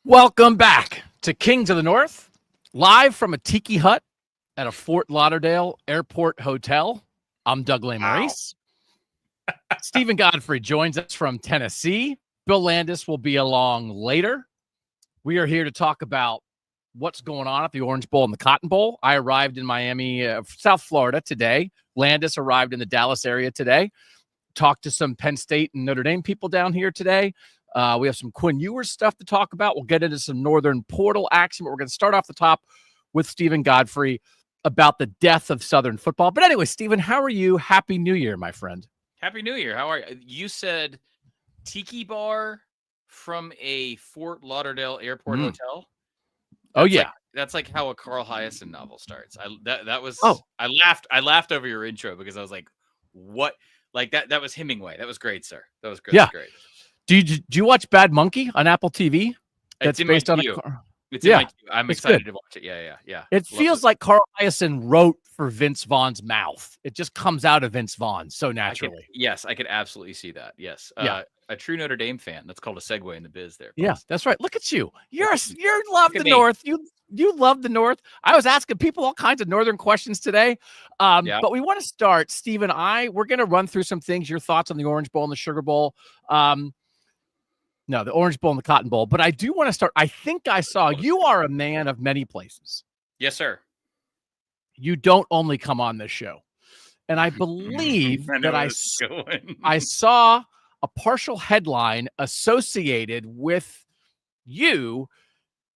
Welcome back to Kings of the North, live from a tiki hut at a Fort Lauderdale Airport Hotel. I'm Doug Lesmerises. Stephen Godfrey joins us from Tennessee. Bill Landis will be along later. We are here to talk about what's going on at the Orange Bowl and the Cotton Bowl. I arrived in Miami, South Florida today. Landis arrived in the Dallas area today. Talked to some Penn State and Notre Dame people down here today. We have some Quinn Ewers stuff to talk about. We'll get into some Northern Portal action, but we're going to start off the top with Stephen Godfrey about the death of Southern football. But anyway, Stephen, how are you? Happy New Year, my friend. Happy New Year. How are you? You said tiki bar from a Fort Lauderdale Airport hotel? That's like how a Carl Hiaasen novel starts. I laughed over your intro because I was like, what? Like that was Hemingway. That was great, sir. That was great. Yeah. Great. Do you watch Bad Monkey on Apple TV? That's based on It's in my queue. I'm excited to watch it. Yeah. It feels like Carl Hiaasen wrote for Vince Vaughn's mouth. It just comes out of Vince Vaughn so naturally. I could absolutely see that. Yes. A true Notre Dame fan. That's called a segue in the biz there. Yeah, that's right. Look at you. You love the North. You love the North. I was asking people all kinds of Northern questions today. But we want to start, Stephen. We're going to run through some things, your thoughts on the Orange Bowl and the Sugar Bowl. No, the Orange Bowl and the Cotton Bowl. But I do want to start. I think I saw you are a man of many places. Yes, sir. You don't only come on this show. And I believe that I saw a partial headline associated with you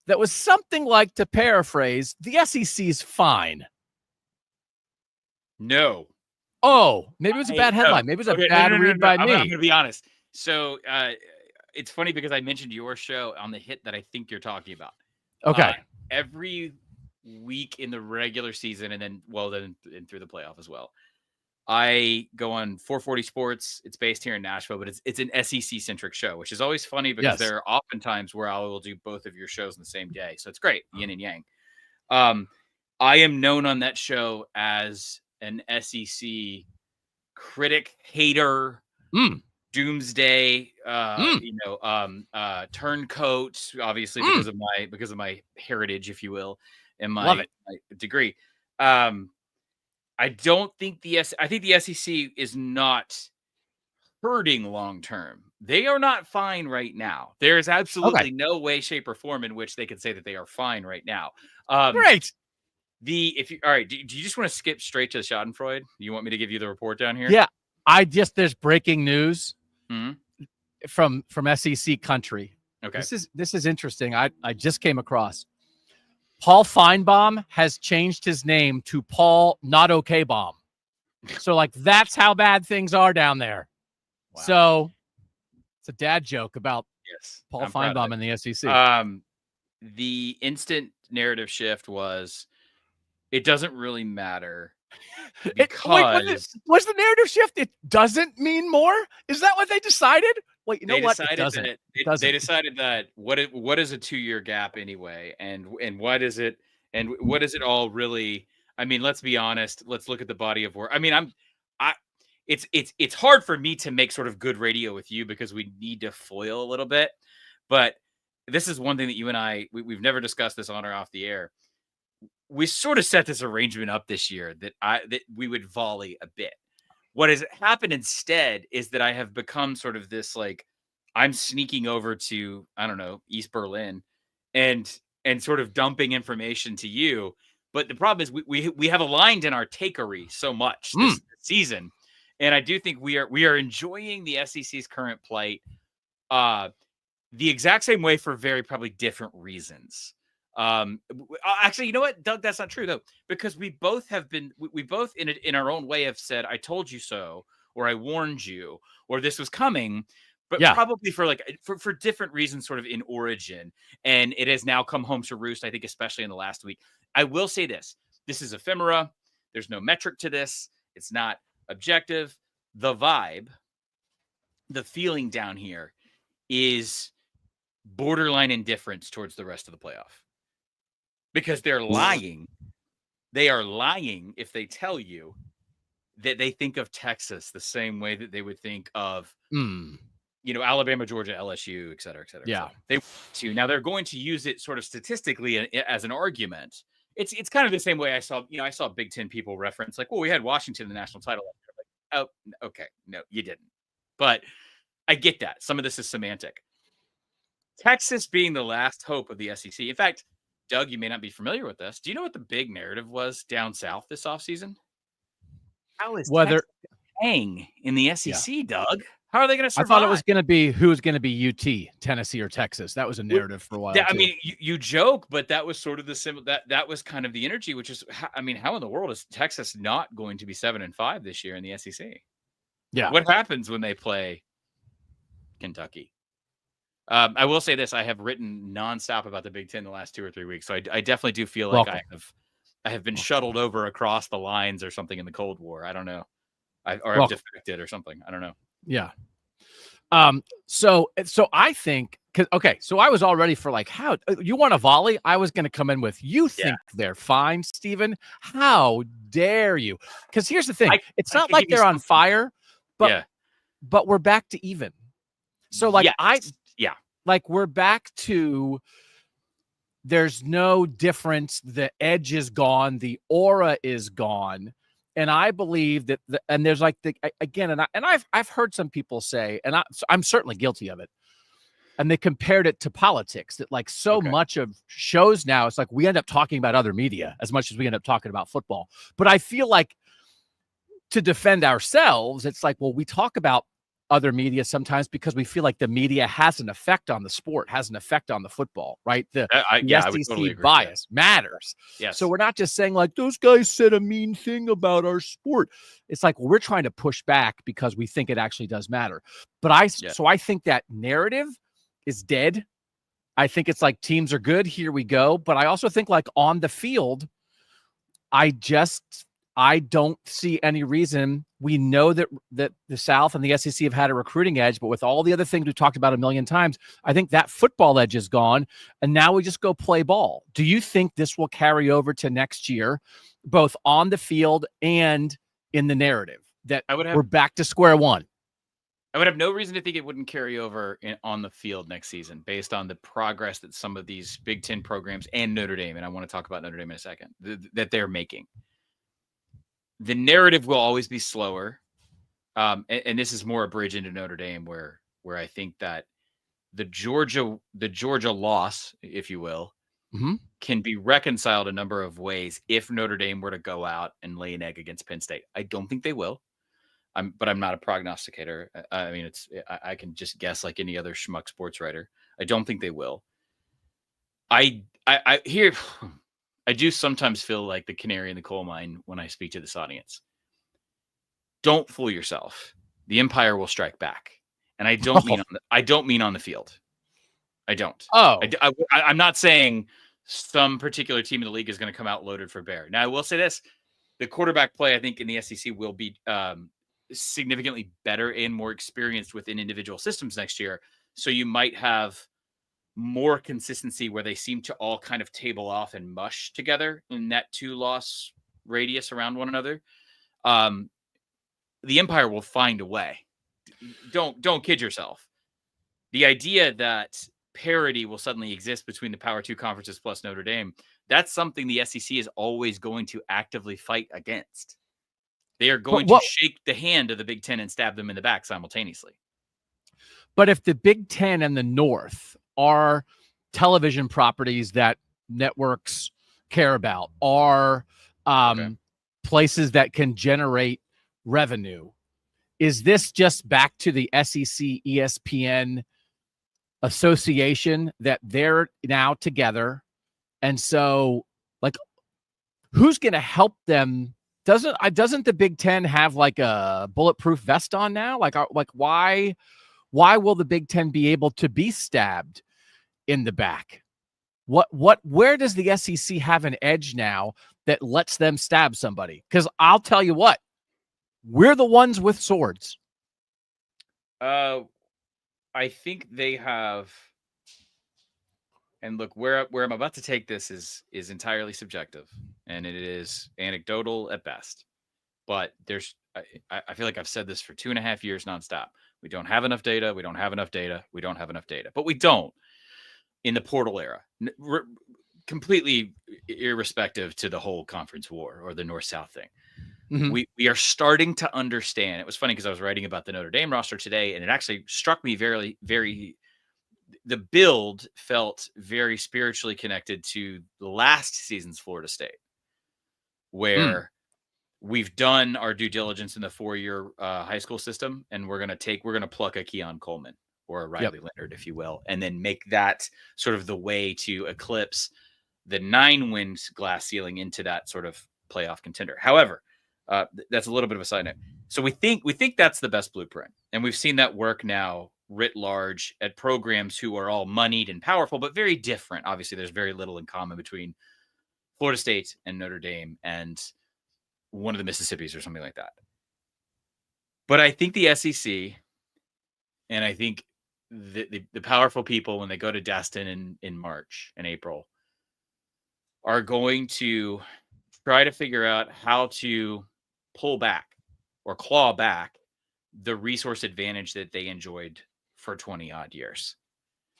that was something like, to paraphrase, the SEC's fine. No. Oh, maybe it was a bad headline. Maybe it was a bad read by me. I'm going to be honest. So it's funny because I mentioned your show on the hit that I think you're talking about. Okay. Every week in the regular season and then through the playoff as well, I go on 440 Sports. It's based here in Nashville, but it's an SEC-centric show, which is always funny because there are often times where I will do both of your shows in the same day. So it's great, yin and yang. I am known on that show as an SEC critic, hater, doomsday, turncoat, obviously because of my heritage, if you will, and my degree. I think the SEC is not hurting long term. They are not fine right now. There is absolutely no way, shape, or form in which they can say that they are fine right now. Great. Do you just want to skip straight to the Schadenfreude? Do you want me to give you the report down here? Yeah, there's breaking news from SEC country. Okay, this is interesting. I just came across. Paul Feinbaum has changed his name to Paul Not Okay Baum. So, that's how bad things are down there. Wow. So, it's a dad joke about Paul Feinbaum and the SEC. The instant narrative shift was, it doesn't really matter. Because what's the narrative shift? It doesn't mean more? Is that what they decided? Wait, you know what? It doesn't. They decided that what is a 2-year gap anyway, and what is it all really? I mean, let's be honest. Let's look at the body of work. I mean, it's hard for me to make sort of good radio with you because we need to foil a little bit. But this is one thing that you and I we've never discussed this on or off the air. We sort of set this arrangement up this year that we would volley a bit. What has happened instead is that I have become sort of this, I'm sneaking over to, I don't know, East Berlin and sort of dumping information to you. But the problem is we have aligned in our takery so much this season. And I do think we are enjoying the SEC's current plight the exact same way for very probably different reasons. Actually, you know what, Doug, that's not true though, because we both in our own way have said, I told you so, or I warned you, or this was coming, but probably for different reasons, sort of in origin. And it has now come home to roost, I think, especially in the last week. I will say this is ephemera. There's no metric to this. It's not objective. The vibe, the feeling down here is borderline indifference towards the rest of the playoff. Because they're lying. They are lying if they tell you that they think of Texas the same way that they would think of Alabama, Georgia, LSU, et cetera, et cetera, et Yeah. cetera. Now they're going to use it sort of statistically as an argument. It's kind of the same way I saw Big Ten people reference like, well, we had Washington in the national title. Like, oh, okay, no, you didn't. But I get that. Some of this is semantic. Texas being the last hope of the SEC. In fact, Doug, you may not be familiar with this. Do you know what the big narrative was down south this offseason? How is Texas hang in the SEC, Doug? How are they going to survive? I thought it was going to be who was going to be UT, Tennessee or Texas. That was a narrative for a while. I mean, you joke, but that was sort of the symbol that was kind of the energy, which is, I mean, how in the world is Texas not going to be 7-5 this year in the SEC? Yeah. What happens when they play Kentucky? I will say this: I have written nonstop about the Big Ten the last 2 or 3 weeks, so I definitely do feel like I have been shuttled over across the lines or something in the Cold War. I don't know, I've defected or something. I don't know. Yeah. So I think so I was all ready for like, how you want a volley? I was going to come in with, you think they're fine, Stephen? How dare you? Because here's the thing. It's not like they're on fire, but we're back to even. So like, like we're back to, there's no difference. The edge is gone. The aura is gone. And I believe that, and there's like I've heard some people say, and I'm certainly guilty of it. And they compared it to politics, that like so much of shows now, it's like we end up talking about other media as much as we end up talking about football. But I feel like, to defend ourselves, it's like, well, we talk about other media sometimes because we feel like the media has an effect on the sport, has an effect on the football, right? The SEC totally bias matters. Yes. So we're not just saying like, those guys said a mean thing about our sport. It's like, well, we're trying to push back because we think it actually does matter. But so I think that narrative is dead. I think it's like, teams are good, here we go. But I also think like on the field, I don't see any reason. We know that the South and the SEC have had a recruiting edge, but with all the other things we've talked about a million times, I think that football edge is gone, and now we just go play ball. Do you think this will carry over to next year, both on the field and in the narrative, that we're back to square one? I would have no reason to think it wouldn't carry over on the field next season, based on the progress that some of these Big Ten programs and Notre Dame, and I want to talk about Notre Dame in a second, that they're making. The narrative will always be slower. And this is more a bridge into Notre Dame, where I think that the Georgia loss, if you will, can be reconciled a number of ways if Notre Dame were to go out and lay an egg against Penn State. I don't think they will. But I'm not a prognosticator. I mean, I can just guess like any other schmuck sports writer. I don't think they will. I do sometimes feel like the canary in the coal mine when I speak to this audience. Don't fool yourself. The Empire will strike back, and I don't mean on the field. I don't. I'm not saying some particular team in the league is going to come out loaded for bear. Now, I will say this: the quarterback play, I think, in the SEC will be significantly better and more experienced within individual systems next year. So you might have more consistency where they seem to all kind of table off and mush together in that 2-loss radius around one another. The Empire will find a way. Don't kid yourself. The idea that parity will suddenly exist between the Power 2 conferences plus Notre Dame, that's something the SEC is always going to actively fight against. They are going to shake the hand of the Big Ten and stab them in the back simultaneously. But if the Big Ten and the North are television properties that networks care about, are places that can generate revenue, is this just back to the SEC ESPN association that they're now together? And so, like, who's going to help them? Doesn't the Big Ten have like a bulletproof vest on now? Like why will the Big Ten be able to be stabbed in the back? Where does the SEC have an edge now that lets them stab somebody? Because I'll tell you what, we're the ones with swords. I think they have, and look, where I'm about to take this is entirely subjective, and it is anecdotal at best. But I feel like I've said this for 2.5 years nonstop. We don't have enough data. We don't have enough data. We don't have enough data. But we don't in the portal era. Completely irrespective to the whole conference war or the North-South thing. Mm-hmm. We are starting to understand. It was funny because I was writing about the Notre Dame roster today, and it actually struck me very, very. The build felt very spiritually connected to the last season's Florida State, where we've done our due diligence in the 4-year high school system, and we're going to pluck a Keon Coleman or a Riley Leonard, if you will, and then make that sort of the way to eclipse the 9-win glass ceiling into that sort of playoff contender. However, that's a little bit of a side note. So we think that's the best blueprint, and we've seen that work now writ large at programs who are all moneyed and powerful, but very different. Obviously, there's very little in common between Florida State and Notre Dame and one of the Mississippis or something like that. But I think the SEC, and I think the powerful people, when they go to Destin in March and April, are going to try to figure out how to pull back or claw back the resource advantage that they enjoyed for 20 odd years.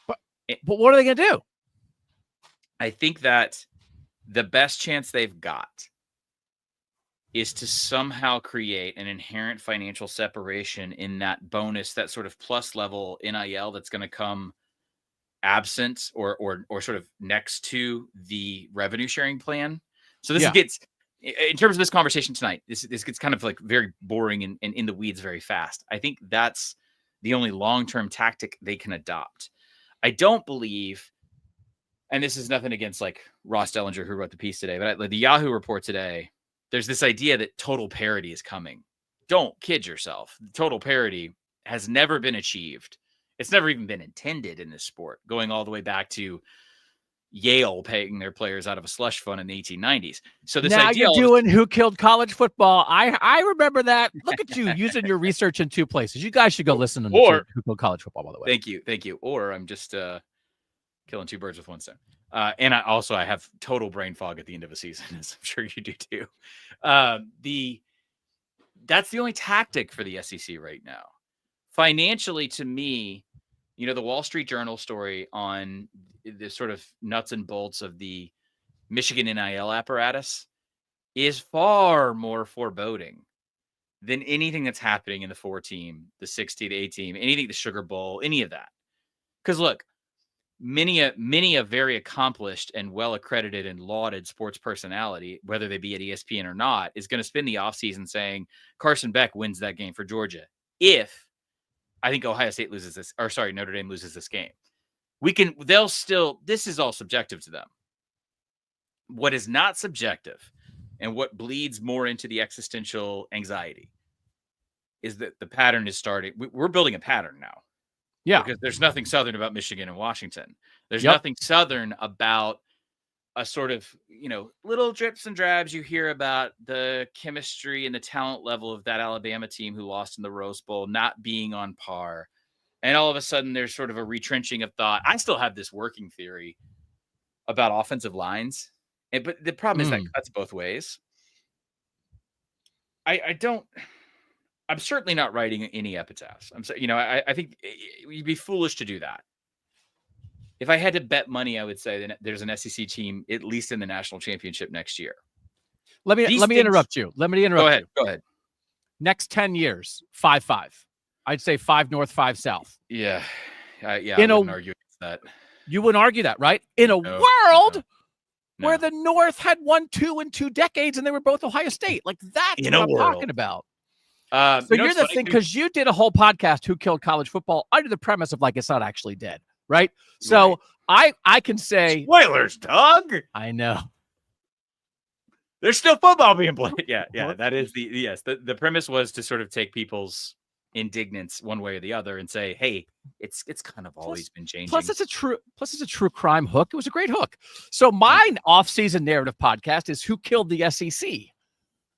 But what are they going to do? I think that the best chance they've got is to somehow create an inherent financial separation in that bonus, that sort of plus level NIL that's going to come absent or sort of next to the revenue sharing plan. So this gets, in terms of this conversation tonight, this gets kind of like very boring and in the weeds very fast. I think that's the only long-term tactic they can adopt. I don't believe, and this is nothing against like Ross Dellinger, who wrote the piece today, but the Yahoo report today, there's this idea that total parity is coming. Don't kid yourself. Total parity has never been achieved. It's never even been intended in this sport, going all the way back to Yale paying their players out of a slush fund in the 1890s. So this now idea you're doing Who Killed College Football. I remember that. Look at you using your research in two places. You guys should go listen to Who Killed College Football, by the way. Thank you. Or I'm just killing two birds with one stone. And I have total brain fog at the end of a season, as I'm sure you do too. That's the only tactic for the SEC right now. Financially, to me, the Wall Street Journal story on the sort of nuts and bolts of the Michigan NIL apparatus is far more foreboding than anything that's happening in the 4-team, the 6-team, the 8-team, anything, the Sugar Bowl, any of that. Because look, many a very accomplished and well-accredited and lauded sports personality, whether they be at ESPN or not, is going to spend the offseason saying Carson Beck wins that game for Georgia if I think Notre Dame loses this game. This is all subjective to them. What is not subjective and what bleeds more into the existential anxiety is that the pattern is starting. We're building a pattern now. Yeah. Because there's nothing Southern about Michigan and Washington. There's nothing Southern about a sort of, little drips and drabs you hear about the chemistry and the talent level of that Alabama team who lost in the Rose Bowl not being on par. And all of a sudden there's sort of a retrenching of thought. I still have this working theory about offensive lines. But the problem is that cuts both ways. I'm certainly not writing any epitaphs. I think you'd be foolish to do that. If I had to bet money, I would say that there's an SEC team at least in the national championship next year. Let me interrupt you. Go ahead. Next 10 years, 5-5. I'd say 5 North, 5 South. Yeah. I wouldn't argue against that. You wouldn't argue that, right? In a world where the North had won 2 in 2 decades and they were both Ohio State. Like that's what I'm talking about. So you're the thing, because you did a whole podcast, Who Killed College Football, under the premise of like it's not actually dead, right? So I can say spoilers, Doug. I know. There's still football being played. Yeah. That is the premise was to sort of take people's indignance one way or the other and say, hey, it's kind of always been changing. Plus it's a true crime hook. It was a great hook. So my off-season narrative podcast is Who Killed the SEC.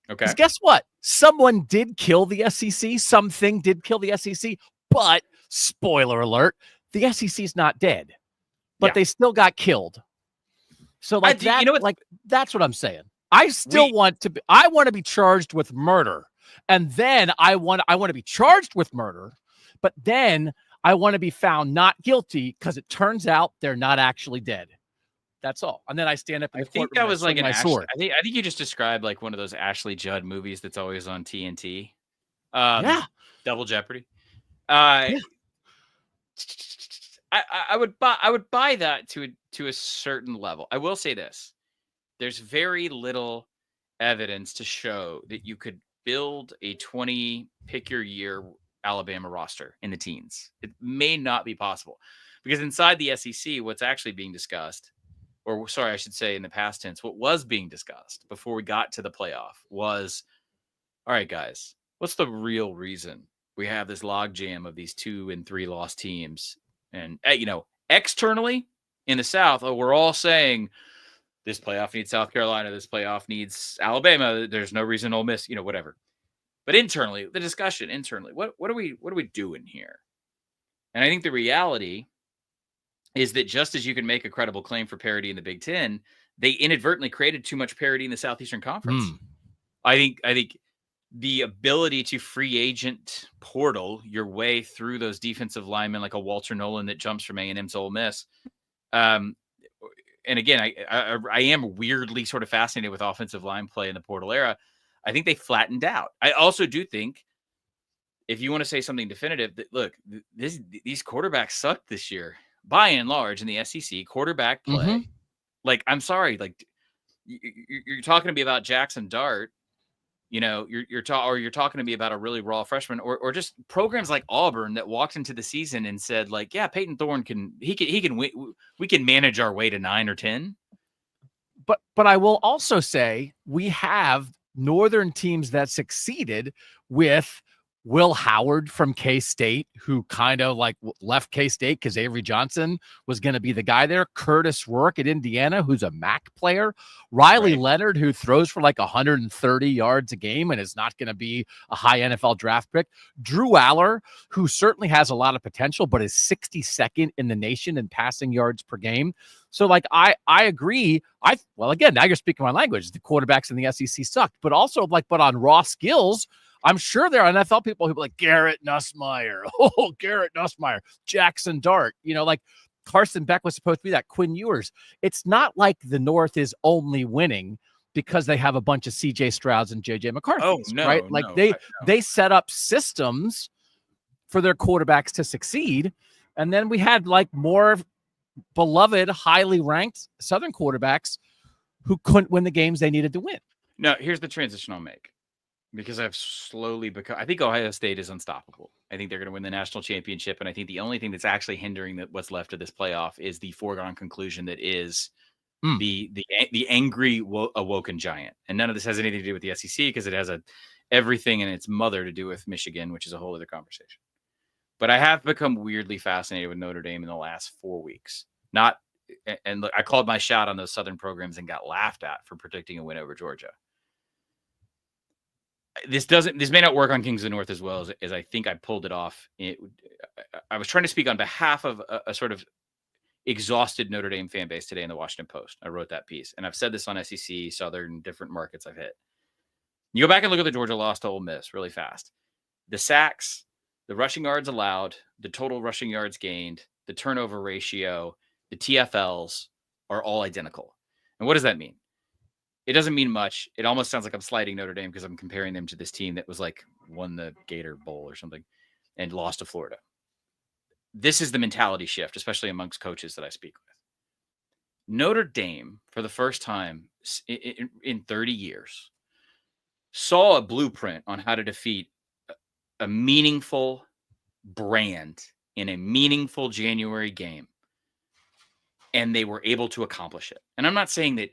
Okay. Guess what? Someone did kill the SEC. Something did kill the SEC. But spoiler alert, the SEC's not dead. But they still got killed. So that's what I'm saying. I want to be charged with murder And then I want to be charged with murder, but then I want to be found not guilty because it turns out they're not actually dead. That's all. And then I stand up in the courtroom. I think that was like an sword. I think you just described like one of those Ashley Judd movies that's always on TNT. Yeah. Double Jeopardy. I would buy that to a certain level. I will say this. There's very little evidence to show that you could build a 20 pick your year Alabama roster in the teens. It may not be possible because inside the SEC, what's actually being discussed, or sorry, I should say in the past tense, what was being discussed before we got to the playoff was, all right, guys, what's the real reason we have this logjam of these 2 and 3 lost teams? And, externally in the South, we're all saying this playoff needs South Carolina. This playoff needs Alabama. There's no reason Ole Miss, whatever. But internally, the discussion internally, what are we doing here? And I think the reality is that just as you can make a credible claim for parity in the Big Ten, they inadvertently created too much parity in the Southeastern Conference. I think the ability to free agent portal your way through those defensive linemen like a Walter Nolan that jumps from A&M to Ole Miss. And again, I am weirdly sort of fascinated with offensive line play in the portal era. I think they flattened out. I also do think if you want to say something definitive, that look, these quarterbacks sucked this year by and large in the SEC quarterback play. Like, I'm sorry, like you're talking to me about Jackson Dart. You're talking to me about a really raw freshman, or just programs like Auburn that walked into the season and said, like, yeah, Peyton Thorne can win, we can manage our way to 9 or 10. But I will also say we have Northern teams that succeeded with Will Howard from K-State, who kind of like left K-State because Avery Johnson was going to be the guy there. Curtis Rourke at Indiana, who's a MAC player. Riley Leonard, who throws for like 130 yards a game and is not going to be a high NFL draft pick. Drew Aller, who certainly has a lot of potential, but is 62nd in the nation in passing yards per game. So, like, I agree. Again, now you're speaking my language. The quarterbacks in the SEC sucked, but also, but on raw skills, I'm sure there are NFL people who be like Garrett Nussmeier. Oh, Garrett Nussmeier, Jackson Dart. Like Carson Beck was supposed to be that. Quinn Ewers. It's not like the North is only winning because they have a bunch of C.J. Strouds and J.J. McCarthy's, right? Like they set up systems for their quarterbacks to succeed, and then we had like more beloved, highly ranked Southern quarterbacks who couldn't win the games they needed to win. No, here's the transition I'll make. Because I've slowly become, I think Ohio State is unstoppable. I think they're going to win the national championship. And I think the only thing that's actually hindering what's left of this playoff is the foregone conclusion that is the angry awoken giant. And none of this has anything to do with the SEC because it has everything in its mother to do with Michigan, which is a whole other conversation. But I have become weirdly fascinated with Notre Dame in the last 4 weeks. And look, I called my shot on those Southern programs and got laughed at for predicting a win over Georgia. This may not work on Kings of the North as well as I think I pulled it off. I was trying to speak on behalf of a sort of exhausted Notre Dame fan base today in the Washington Post. I wrote that piece, and I've said this on SEC, Southern, different markets I've hit. You go back and look at the Georgia loss to Ole Miss really fast. The sacks, the rushing yards allowed, the total rushing yards gained, the turnover ratio, the TFLs are all identical. And what does that mean? It doesn't mean much. It almost sounds like I'm slighting Notre Dame because I'm comparing them to this team that was like won the Gator Bowl or something and lost to Florida. This is the mentality shift, especially amongst coaches that I speak with. Notre Dame, for the first time in 30 years, saw a blueprint on how to defeat a meaningful brand in a meaningful January game, and they were able to accomplish it. And I'm not saying that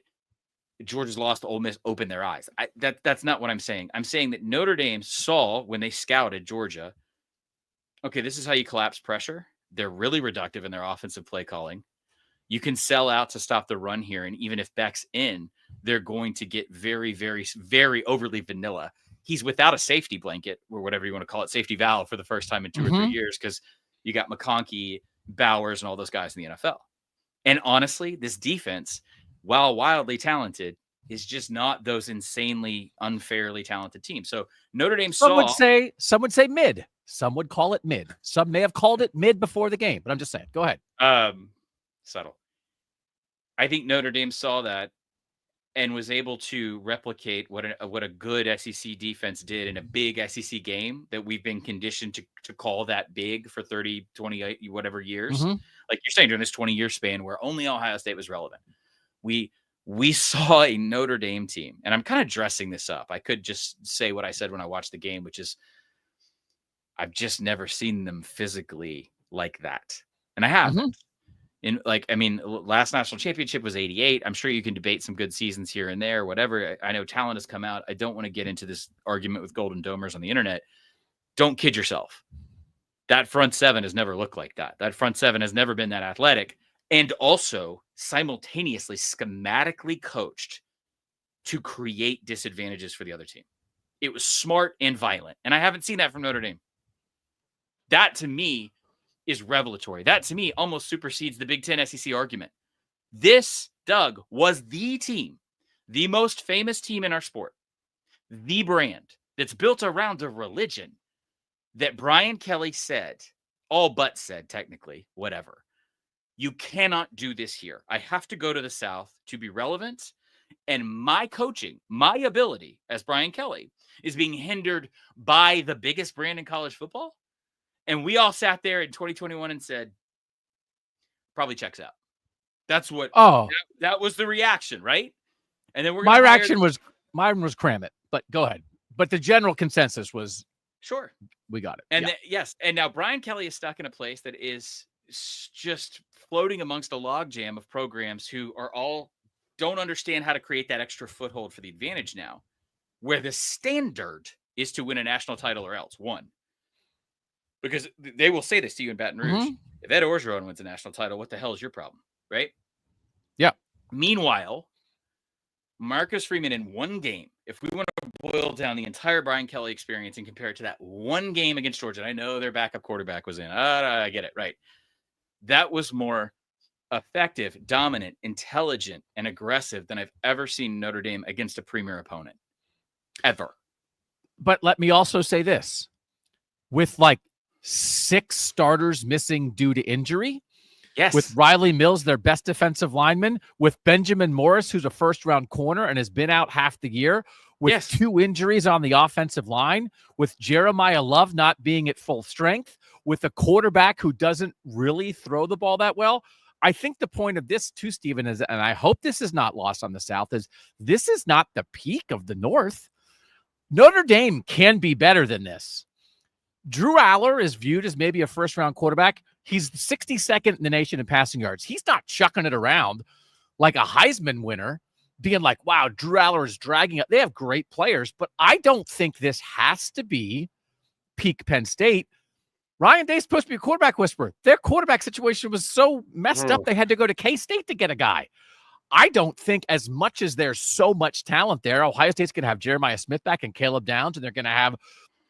Georgia's loss to Ole Miss opened their eyes. That's not what I'm saying. I'm saying that Notre Dame saw when they scouted Georgia, okay, this is how you collapse pressure. They're really reductive in their offensive play calling. You can sell out to stop the run here, and even if Beck's in, they're going to get very, very, very overly vanilla. He's without a safety blanket or whatever you want to call it, safety valve for the first time in 2 or 3 years because you got McConkey, Bowers, and all those guys in the NFL. And honestly, this defense, while wildly talented, is just not those insanely unfairly talented teams. So Notre Dame some would say mid. Some would call it mid. Some may have called it mid before the game, but I'm just saying. Go ahead. Subtle. I think Notre Dame saw that and was able to replicate what a good SEC defense did in a big SEC game that we've been conditioned to call that big for 30, 28, whatever years. Mm-hmm. Like you're saying, during this 20-year span where only Ohio State was relevant. We saw a Notre Dame team, and I'm kind of dressing this up. I could just say what I said when I watched the game, which is I've just never seen them physically like that. And I haven't. Last national championship was 88. I'm sure you can debate some good seasons here and there, whatever. I know talent has come out. I don't want to get into this argument with Golden Domers on the internet. Don't kid yourself. That front seven has never looked like that. That front seven has never been that athletic. And also simultaneously schematically coached to create disadvantages for the other team. It was smart and violent. And I haven't seen that from Notre Dame. That to me is revelatory. That to me almost supersedes the Big Ten SEC argument. This, Doug, was the team, the most famous team in our sport, the brand that's built around a religion that Brian Kelly said, all but said technically, whatever. You cannot do this here. I have to go to the South to be relevant. And my coaching, my ability as Brian Kelly is being hindered by the biggest brand in college football. And we all sat there in 2021 and said, probably checks out. That's what, that was the reaction, right? And then my reaction was, mine was cram it, but go ahead. But the general consensus was, sure, we got it. And yes. And now Brian Kelly is stuck in a place that is just floating amongst a logjam of programs who are all don't understand how to create that extra foothold for the advantage now, where the standard is to win a national title or else. One, because they will say this to you in Baton Rouge. Mm-hmm. If Ed Orgeron wins a national title, what the hell is your problem? Right? Yeah. Meanwhile, Marcus Freeman in one game, if we want to boil down the entire Brian Kelly experience and compare it to that one game against Georgia, and I know their backup quarterback was in. I get it. Right. That was more effective, dominant, intelligent, and aggressive than I've ever seen Notre Dame against a premier opponent. Ever. But let me also say this. With like 6 starters missing due to injury, yes, with Riley Mills, their best defensive lineman, with Benjamin Morris, who's a first-round corner and has been out half the year, with 2 injuries on the offensive line, with Jeremiah Love not being at full strength, with a quarterback who doesn't really throw the ball that well. I think the point of this too, Stephen, is, and I hope this is not lost on the South, is this is not the peak of the North. Notre Dame can be better than this. Drew Aller is viewed as maybe a first-round quarterback. He's 62nd in the nation in passing yards. He's not chucking it around like a Heisman winner, being like, wow, Drew Aller is dragging up. They have great players, but I don't think this has to be peak Penn State. Ryan Day's supposed to be a quarterback whisperer. Their quarterback situation was so messed up, they had to go to K-State to get a guy. I don't think as much as there's so much talent there, Ohio State's going to have Jeremiah Smith back and Caleb Downs, and they're going to have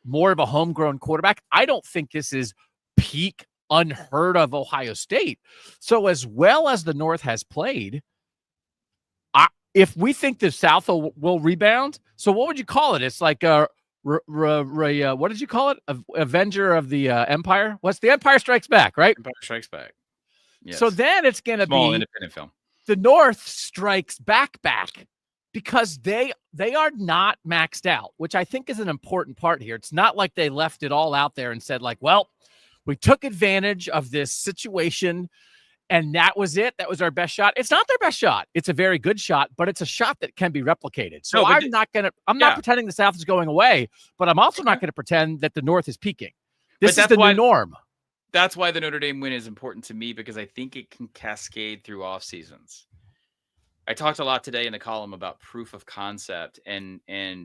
more of a homegrown quarterback. I don't think this is peak unheard of Ohio State. So as well as the North has played, if we think the South will rebound, so what would you call it? It's like a what did you call it? Avenger of the Empire? What's the Empire Strikes Back, right? Empire Strikes Back. Yes. So then it's going to be independent film. The North strikes back because they are not maxed out, which I think is an important part here. It's not like they left it all out there and said like, well, we took advantage of this situation and that was it. That was our best shot. It's not their best shot. It's a very good shot, but it's a shot that can be replicated. So I'm not pretending the South is going away, but I'm also not going to pretend that the North is peaking. This is the new norm. That's why the Notre Dame win is important to me, because I think it can cascade through off seasons. I talked a lot today in the column about proof of concept, and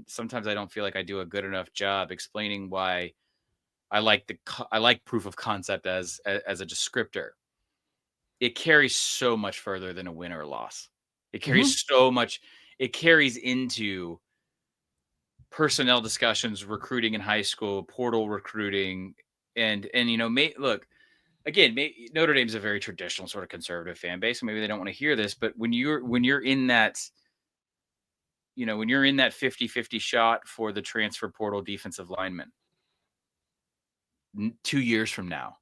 sometimes I don't feel like I do a good enough job explaining why I like proof of concept as a descriptor. It carries so much further than a win or a loss. It carries so much. It carries into personnel discussions, recruiting in high school, portal recruiting, and look, again, Notre Dame's a very traditional sort of conservative fan base, so maybe they don't want to hear this, but when you're in that when you're in that 50-50 shot for the transfer portal defensive lineman 2 years from now,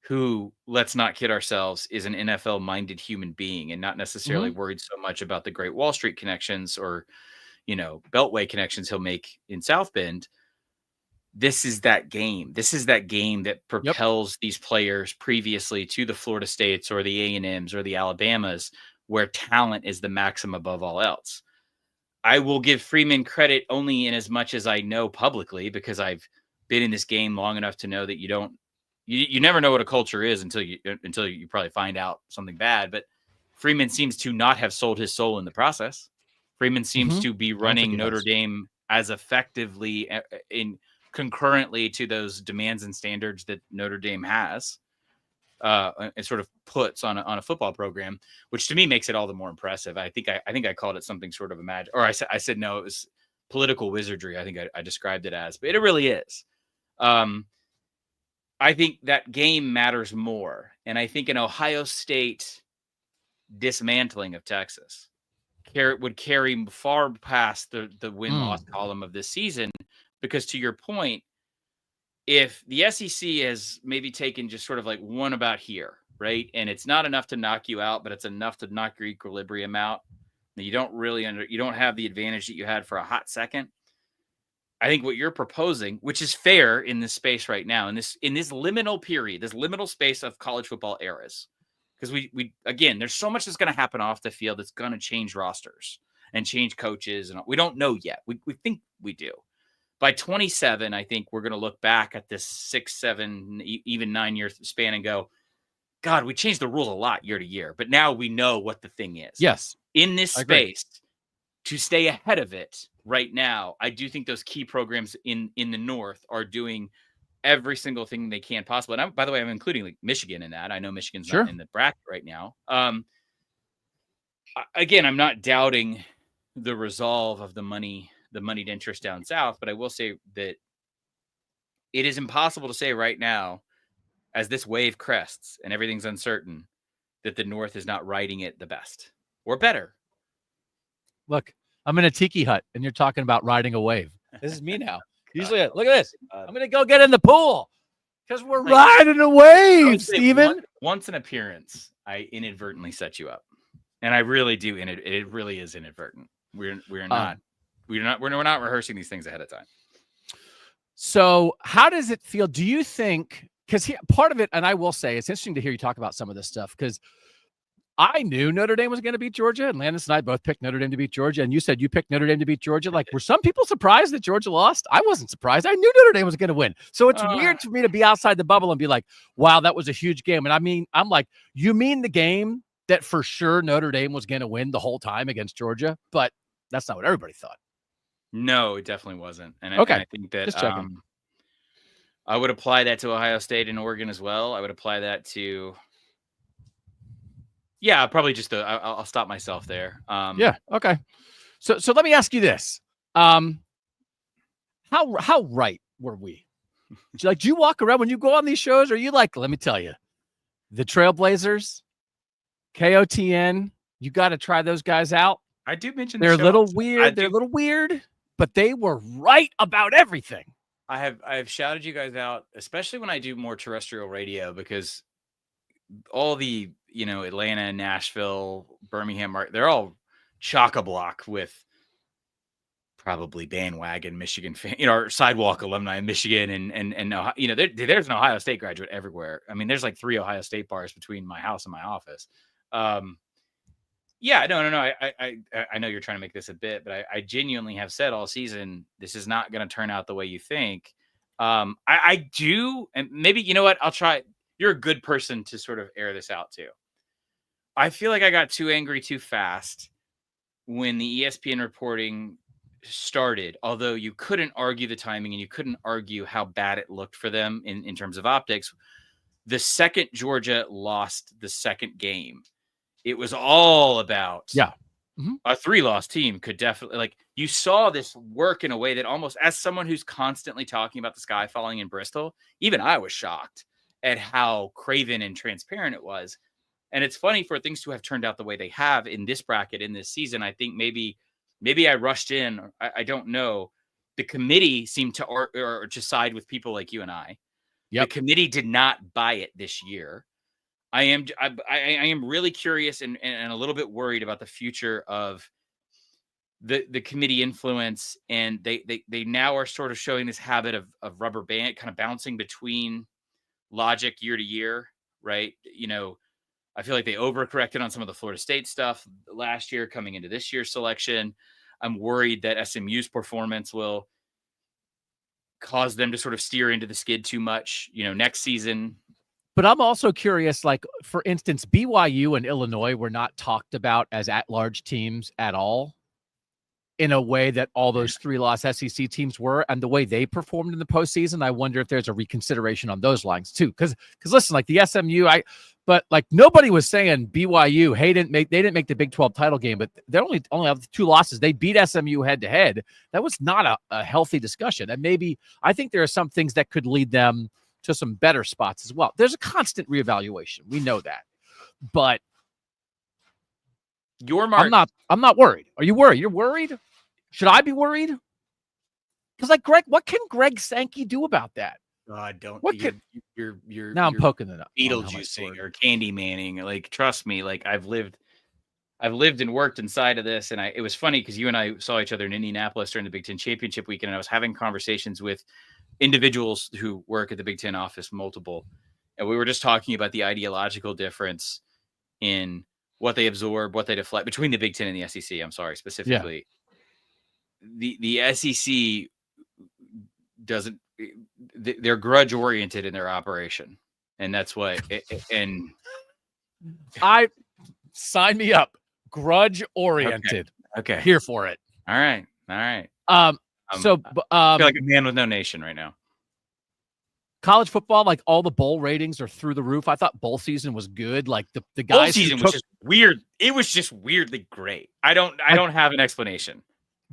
who, let's not kid ourselves, is an NFL-minded human being and not necessarily worried so much about the Great Wall Street connections or, Beltway connections he'll make in South Bend. This is that game. This is that game that propels these players previously to the Florida States or the A&Ms or the Alabamas, where talent is the maxim above all else. I will give Freeman credit only in as much as I know publicly, because I've been in this game long enough to know that you never know what a culture is until you probably find out something bad. But Freeman seems to not have sold his soul in the process. Freeman seems to be running Notre Dame as effectively concurrently to those demands and standards that Notre Dame has, and sort of puts on a football program, which to me makes it all the more impressive. I think I called it something sort of I said no, it was political wizardry. I think I described it as, but it really is. I think that game matters more. And I think an Ohio State dismantling of Texas would carry far past the win-loss column of this season, because to your point, if the SEC has maybe taken just sort of like one about here, right? And it's not enough to knock you out, but it's enough to knock your equilibrium out. You don't have the advantage that you had for a hot second. I think what you're proposing, which is fair in this space right now, in this liminal period, this liminal space of college football eras, because we again, there's so much that's going to happen off the field that's going to change rosters and change coaches, and we don't know yet. We think we do. By 27, I think we're going to look back at this 6, 7, even 9 year span and go, God, we changed the rules a lot year to year, but now we know what the thing is. Yes. In this space, to stay ahead of it right now, I do think those key programs in the North are doing every single thing they can possible. And by the way, I'm including like Michigan in that. I know Michigan's not in the bracket right now. Again, I'm not doubting the resolve of the moneyed interest down south, but I will say that it is impossible to say right now, as this wave crests and everything's uncertain, that the North is not riding it the best or better. Look, I'm in a tiki hut and you're talking about riding a wave. This is me now. Usually, look at this. I'm going to go get in the pool because we're riding a wave, Steven. Once an appearance, I inadvertently set you up, and I really do. It really is inadvertent. We're not rehearsing these things ahead of time. So how does it feel? Do you think, because part of it, and I will say, it's interesting to hear you talk about some of this stuff, because I knew Notre Dame was going to beat Georgia, and Landis and I both picked Notre Dame to beat Georgia, and you said you picked Notre Dame to beat Georgia. Like, were some people surprised that Georgia lost? I wasn't surprised. I knew Notre Dame was going to win. So it's weird for me to be outside the bubble and be like, wow, that was a huge game. And I mean, I'm like, you mean the game that for sure Notre Dame was going to win the whole time against Georgia? But that's not what everybody thought. No, it definitely wasn't. And I think that I would apply that to Ohio State and Oregon as well. I would apply that to... Yeah, probably just I'll stop myself there. Yeah. Okay. So let me ask you this. How right were we? Do you walk around when you go on these shows? Or are you like, let me tell you, the Trailblazers, KOTN, you got to try those guys out. I do mention they're a little weird. They're a little weird, but they were right about everything. I have shouted you guys out, especially when I do more terrestrial radio, because all the Atlanta, Nashville, Birmingham, they're all chock-a-block with probably bandwagon Michigan fan, or sidewalk alumni in Michigan, and there's an Ohio State graduate everywhere. I mean, there's like 3 Ohio State bars between my house and my office. Yeah, no. I know you're trying to make this a bit, but I genuinely have said all season, this is not going to turn out the way you think. I do, and maybe, you know what, I'll try. You're a good person to sort of air this out too. I feel like I got too angry too fast when the ESPN reporting started, although you couldn't argue the timing and you couldn't argue how bad it looked for them in terms of optics. The second Georgia lost the second game, it was all about a 3-loss team could definitely, like, you saw this work in a way that almost, as someone who's constantly talking about the sky falling in Bristol, even I was shocked at how craven and transparent it was. And it's funny for things to have turned out the way they have in this bracket in this season. I think maybe maybe I rushed in. I don't know. The committee seemed to or to side with people like you and I. Yep. The committee did not buy it this year. I am really curious and a little bit worried about the future of the committee influence, and they now are sort of showing this habit of rubber band kind of bouncing between logic year to year, right? I feel like they overcorrected on some of the Florida State stuff last year coming into this year's selection. I'm worried that SMU's performance will cause them to sort of steer into the skid too much, next season. But I'm also curious, like, for instance, BYU and Illinois were not talked about as at-large teams at all in a way that all those 3-loss SEC teams were, and the way they performed in the postseason. I wonder if there's a reconsideration on those lines too. Because listen, like the SMU, but like nobody was saying BYU, hey, they didn't make the Big 12 title game, but they only have 2 losses. They beat SMU head to head. That was not a healthy discussion. And maybe I think there are some things that could lead them to some better spots as well. There's a constant reevaluation. We know that, but I'm not worried. Are you worried? You're worried? Should I be worried? Because like Greg, what can Greg Sankey do about that? Don't. What you're now? I'm poking it up. Beetlejuicing or Candy Manning. Like, trust me. Like, I've lived and worked inside of this, and it was funny because you and I saw each other in Indianapolis during the Big Ten championship weekend, and I was having conversations with individuals who work at the Big Ten office, multiple, and we were just talking about the ideological difference in what they absorb, what they deflect between the Big Ten and the SEC. I'm sorry, specifically. Yeah. The SEC doesn't, they're grudge oriented in their operation. And that's what, and I sign me up. Grudge oriented. Okay. Here for it. All right. So I feel like a man with no nation right now. College football, like all the bowl ratings are through the roof. I thought bowl season was good. Like the guys bowl season was just weird. It was just weirdly great. I don't have an explanation.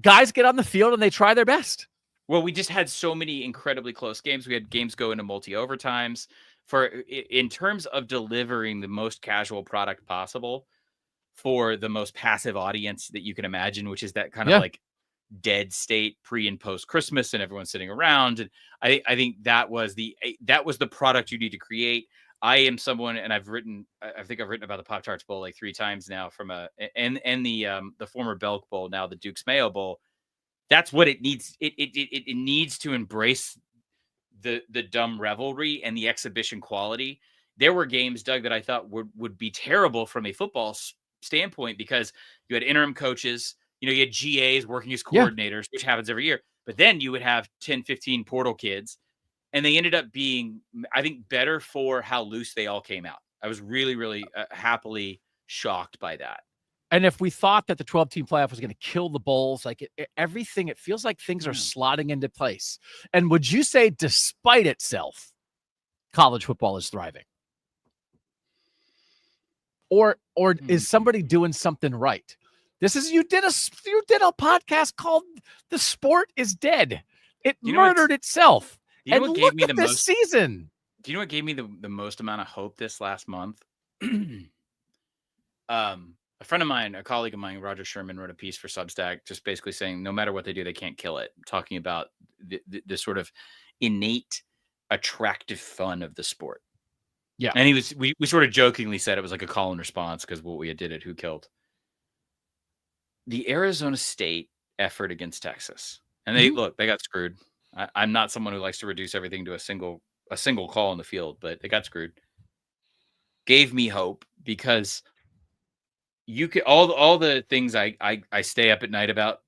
Guys get on the field and they try their best. Well, we just had so many incredibly close games. We had games go into multi-overtimes. In terms of delivering the most casual product possible for the most passive audience that you can imagine, which is that kind of like dead state pre and post Christmas and everyone's sitting around. And I think that was the product you need to create. I am someone, and I think I've written about the Pop-Tarts Bowl like 3 times now and the former Belk Bowl, now the Duke's Mayo Bowl. That's what it needs. It needs to embrace the dumb revelry and the exhibition quality. There were games, Doug, that I thought would be terrible from a football standpoint because you had interim coaches, you had GAs working as coordinators, which happens every year. But then you would have 10, 15 portal kids, and they ended up being, I think, better for how loose they all came out. I was really, really happily shocked by that. And if we thought that the 12-team playoff was going to kill the bowls, like everything, it feels like things are slotting into place. And would you say, despite itself, college football is thriving? Or is somebody doing something right? You did a podcast called "The Sport Is Dead." It murdered itself. And look at this season. Do you know what gave me the most amount of hope this last month? A friend of mine, a colleague of mine, Roger Sherman, wrote a piece for Substack, just basically saying no matter what they do, they can't kill it. Talking about the sort of innate, attractive fun of the sport. Yeah, and we sort of jokingly said it was like a call and response because what we had did it, who killed the Arizona State effort against Texas, and they got screwed. I'm not someone who likes to reduce everything to a single call in the field, but they got screwed. Gave me hope because you could all the things I stay up at night about,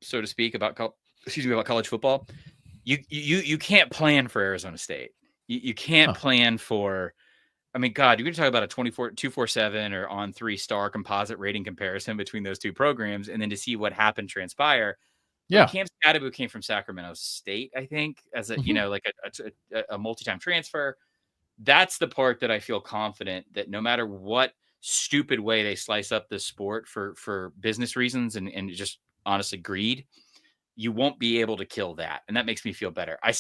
so to speak, about college football. You can't plan for Arizona State. You can't plan for. I mean, God, you're going to talk about a 247 or on 3-star composite rating comparison between those two programs, and then to see what happened transpire. Yeah, Cam Scadaboo came from Sacramento State, I think, as a like a multi-time transfer. That's the part that I feel confident that no matter what stupid way they slice up this sport for business reasons and just honestly greed, you won't be able to kill that. And that makes me feel better. I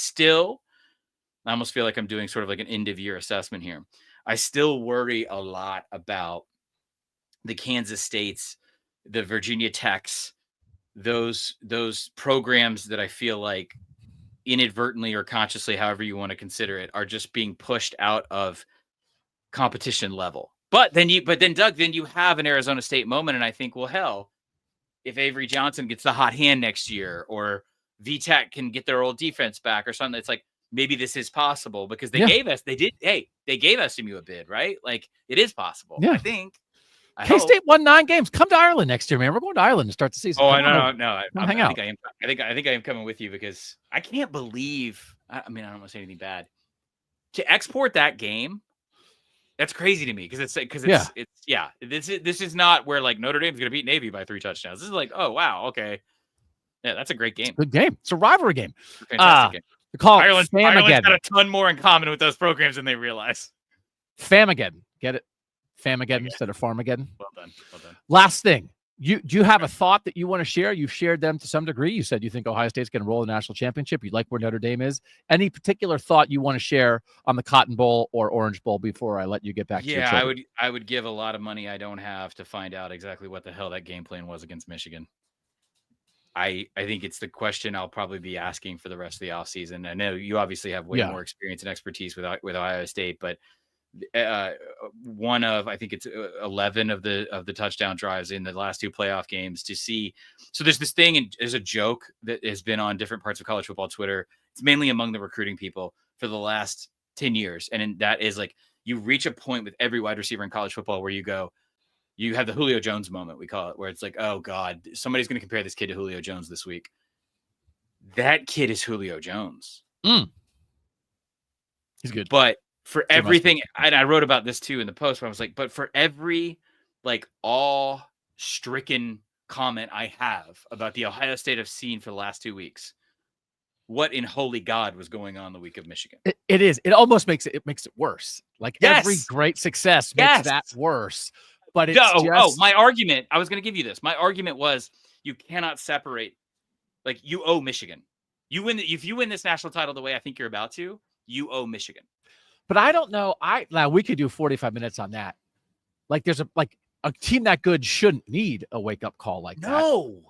almost feel like I'm doing sort of like an end of year assessment here. I still worry a lot about the Kansas States, the Virginia Techs, those programs that I feel like inadvertently or consciously, however you want to consider it, are just being pushed out of competition level. But then Doug, then you have an Arizona State moment, and I think, well, hell, if Avery Johnson gets the hot hand next year, or VTech can get their old defense back or something, it's like, maybe this is possible, because they gave SMU a bid, right? Like, it is possible. Yeah. I think. K-State won 9 games. Come to Ireland next year, man. We're going to Ireland to start the season. Oh, no. Hang out. I think I am coming with you, because I can't believe. I mean, I don't want to say anything bad. To export that game, that's crazy to me, because this is not where like Notre Dame's going to beat Navy by 3 touchdowns. This is like, oh wow, okay, yeah, that's a great game. Good game. It's a rivalry game. Fantastic game. They call it Ireland's Famageddon. got a ton more in common with those programs than they realize. Famageddon. Get it? Famageddon instead of Farmageddon. Well done. Last thing. Do you have a thought that you want to share? You've shared them to some degree. You said you think Ohio State's going to roll the national championship. You like where Notre Dame is. Any particular thought you want to share on the Cotton Bowl or Orange Bowl before I let you get back to your children? I would give a lot of money I don't have to find out exactly what the hell that game plan was against Michigan. I think it's the question I'll probably be asking for the rest of the offseason. I know you obviously have way more experience and expertise with Ohio State, but one of, I think it's 11 of the touchdown drives in the last 2 playoff games to see. So there's this thing, and there's a joke that has been on different parts of college football Twitter. It's mainly among the recruiting people for the last 10 years. And that is like, you reach a point with every wide receiver in college football where you have the Julio Jones moment, we call it, where it's like, oh God, somebody's going to compare this kid to Julio Jones this week. That kid is Julio Jones. He's good. But for everything, and I wrote about this too in the post, where I was like, but for every like awe-stricken comment I have about the Ohio State I've seen for the last 2 weeks, what in holy God was going on the week of Michigan? It is. It almost makes it worse. Like every great success makes that worse. But it's my argument, I was going to give you this. My argument was, you cannot separate. Like, you owe Michigan. If you win this national title the way I think you're about to, you owe Michigan. But I don't know. Now we could do 45 minutes on that. Like, there's a team that good shouldn't need a wake up call like that. No.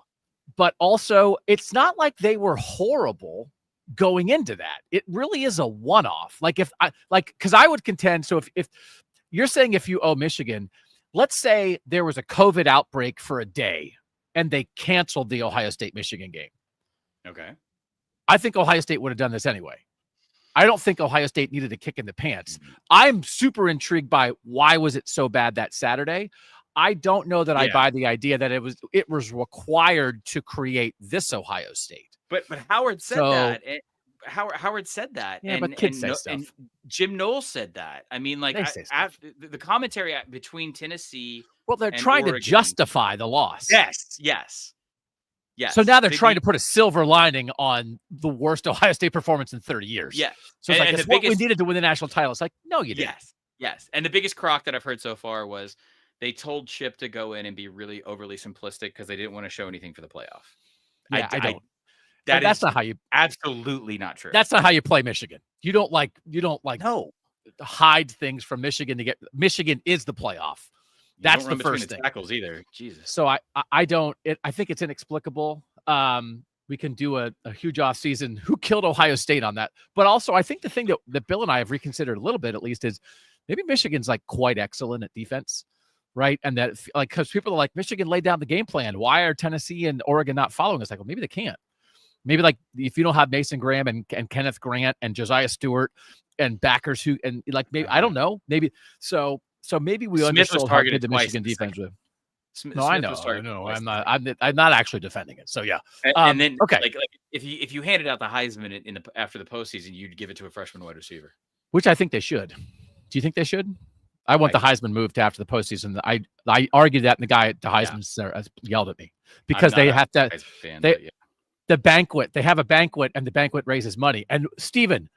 But also, it's not like they were horrible going into that. It really is a one-off. Because I would contend. So if you're saying if you owe Michigan, let's say there was a COVID outbreak for a day and they canceled the Ohio State-Michigan game. Okay. I think Ohio State would have done this anyway. I don't think Ohio State needed a kick in the pants. I'm super intrigued by why was it so bad that Saturday. I don't know that I buy the idea that it was required to create this Ohio State. But Howard said that. Howard said that. Yeah, but kids say stuff. And Jim Knowles said that. I mean, like, the commentary between Tennessee. Well, they're trying to justify the loss. Yes. So now they're trying to put a silver lining on the worst Ohio State performance in 30 years. Yeah. So it's it's what we needed to win the national title. It's like, no, you didn't. Yes. And the biggest crock that I've heard so far was they told Chip to go in and be really overly simplistic because they didn't want to show anything for the playoff. Yeah, I don't. That's not how you. Absolutely not true. That's not how you play Michigan. You don't hide things from Michigan to get. Michigan is the playoff. That's the first thing. Tackles either. Jesus. So I don't. I think it's inexplicable. We can do a huge offseason. Who killed Ohio State on that? But also, I think the thing that Bill and I have reconsidered a little bit, at least, is maybe Michigan's like quite excellent at defense, right? And that because people are like, Michigan laid down the game plan. Why are Tennessee and Oregon not following us? Like, well, maybe they can't. Maybe like if you don't have Mason Graham and Kenneth Grant and Josiah Stewart and backers maybe I don't know. Maybe so maybe we understood how good the Michigan defense was. No, I know. I'm not actually defending it. So yeah. And then like if you handed out the Heisman after the postseason, you'd give it to a freshman wide receiver. Which I think they should. Do you think they should? I want the Heisman moved to after the postseason. I argued that, and the guy at the Heisman yelled at me because they have to. The banquet. They have a banquet, and the banquet raises money. And Steven,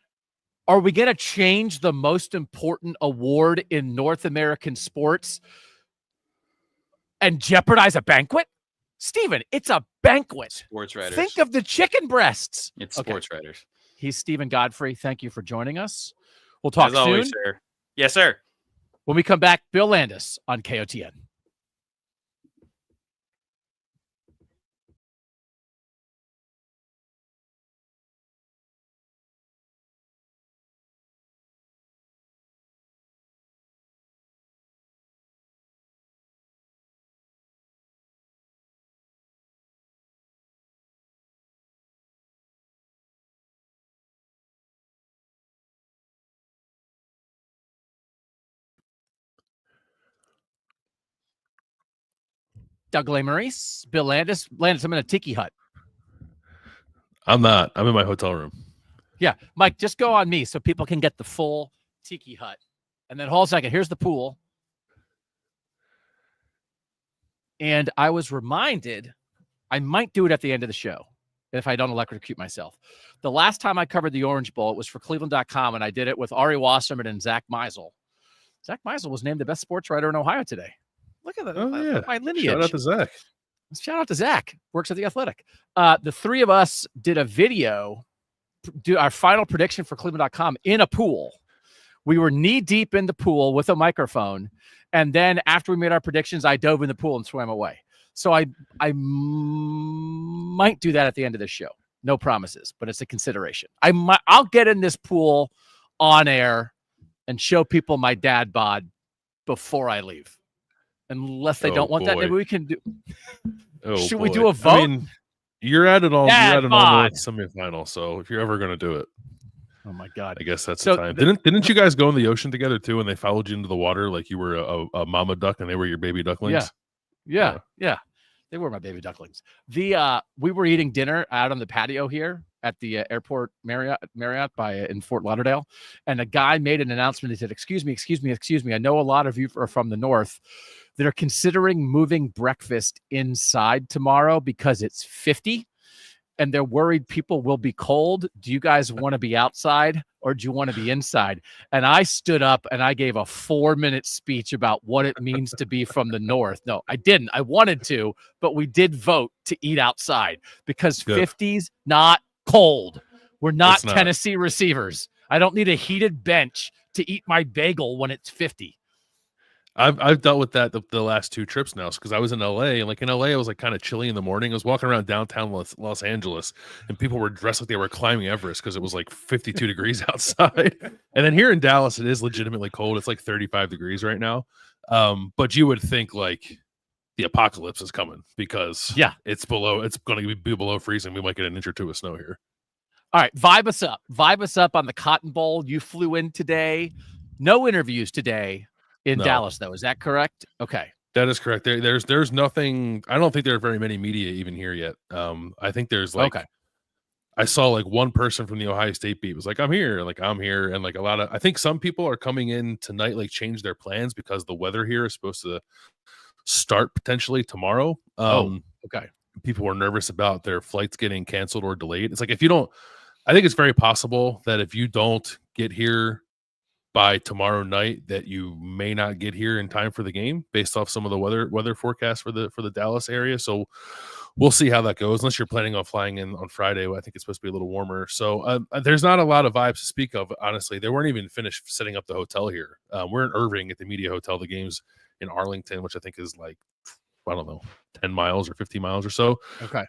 are we going to change the most important award in North American sports and jeopardize a banquet? Steven, it's a banquet. Sports writers. Think of the chicken breasts. It's sports writers. He's Stephen Godfrey. Thank you for joining us. We'll talk soon. Always, sir. Yes, sir. When we come back, Bill Landis on KOTN. Doug Lesmerises, Bill Landis. Landis, I'm in a tiki hut. I'm not. I'm in my hotel room. Yeah, Mike, just go on me so people can get the full tiki hut. And then hold a second. Here's the pool. And I was reminded I might do it at the end of the show if I don't electrocute myself. The last time I covered the Orange Bowl, it was for Cleveland.com, and I did it with Ari Wasserman and Zach Meisel. Zach Meisel was named the best sports writer in Ohio today. Look at that. My lineage. Shout out to Zach. Shout out to Zach. Works at The Athletic. The three of us did a video, do our final prediction for Cleveland.com in a pool. We were knee deep in the pool with a microphone. And then after we made our predictions, I dove in the pool and swam away. So I might do that at the end of this show. No promises, but it's a consideration. I'll get in this pool on air and show people my dad bod before I leave. Unless they don't want that, maybe we can do. Should we do a vote? I mean, you're at an all-North semifinal, so if you're ever going to do it. Oh my God! I guess that's the time. Didn't you guys go in the ocean together too? And they followed you into the water like you were a mama duck and they were your baby ducklings. Yeah. They were my baby ducklings. We were eating dinner out on the patio here at the airport Marriott in Fort Lauderdale, and a guy made an announcement. He said, "Excuse me. I know a lot of you are from the north. They're considering moving breakfast inside tomorrow because it's 50." And they're worried people will be cold. Do you guys want to be outside or do you want to be inside? And I stood up and I gave a 4-minute speech about what it means to be from the north. No, I didn't. I wanted to, but we did vote to eat outside because 50's not cold. We're not Tennessee receivers. I don't need a heated bench to eat my bagel when it's 50. I've dealt with that the last 2 trips now because I was in LA and like in LA it was like kind of chilly in the morning. I was walking around downtown Los Angeles and people were dressed like they were climbing Everest because it was like 52 degrees outside. And then here in Dallas it is legitimately cold. It's like 35 degrees right now. But you would think like the apocalypse is coming because it's going to be below freezing. We might get an inch or 2 of snow here. All right, vibe us up on the Cotton Bowl. You flew in today. No interviews today. In Dallas, though, is that correct? Okay, that is correct. There's nothing. I don't think there are very many media even here yet. I think there's like, I saw like one person from the Ohio State beat was like, I'm here, and like a lot of. I think some people are coming in tonight, like change their plans because the weather here is supposed to start potentially tomorrow. People were nervous about their flights getting canceled or delayed. It's like if you don't, I think it's very possible that if you don't get here by tomorrow night that you may not get here in time for the game based off some of the weather forecasts for the Dallas area. So we'll see how that goes unless you're planning on flying in on Friday. I think it's supposed to be a little warmer. So there's not a lot of vibes to speak of. Honestly, they weren't even finished setting up the hotel here. We're in Irving at the Media Hotel. The game's in Arlington, which I think is like, I don't know, 10 miles or 50 miles or so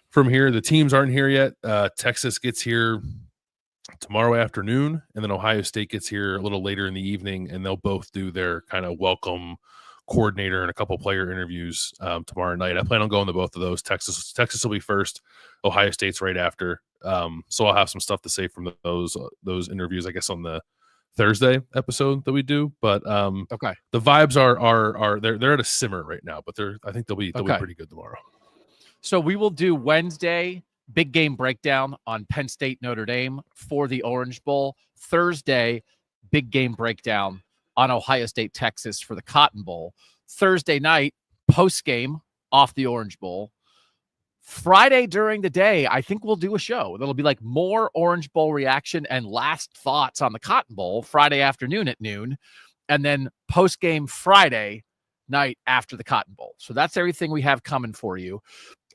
from here. The teams aren't here yet. Texas gets here tomorrow afternoon, and then Ohio State gets here a little later in the evening, and they'll both do their kind of welcome coordinator and a couple player interviews tomorrow night. I plan on going to both of those. Texas will be first. Ohio State's right after. So I'll have some stuff to say from those interviews, I guess, on the Thursday episode that we do. But the vibes are they're at a simmer right now, but I think they'll be pretty good tomorrow. So we will do Wednesday big game breakdown on Penn State-Notre Dame for the Orange Bowl. Thursday, big game breakdown on Ohio State-Texas for the Cotton Bowl. Thursday night, post game off the Orange Bowl. Friday during the day, I think we'll do a show. There'll be like more Orange Bowl reaction and last thoughts on the Cotton Bowl Friday afternoon at noon, and then post game Friday night after the Cotton Bowl. So that's everything we have coming for you.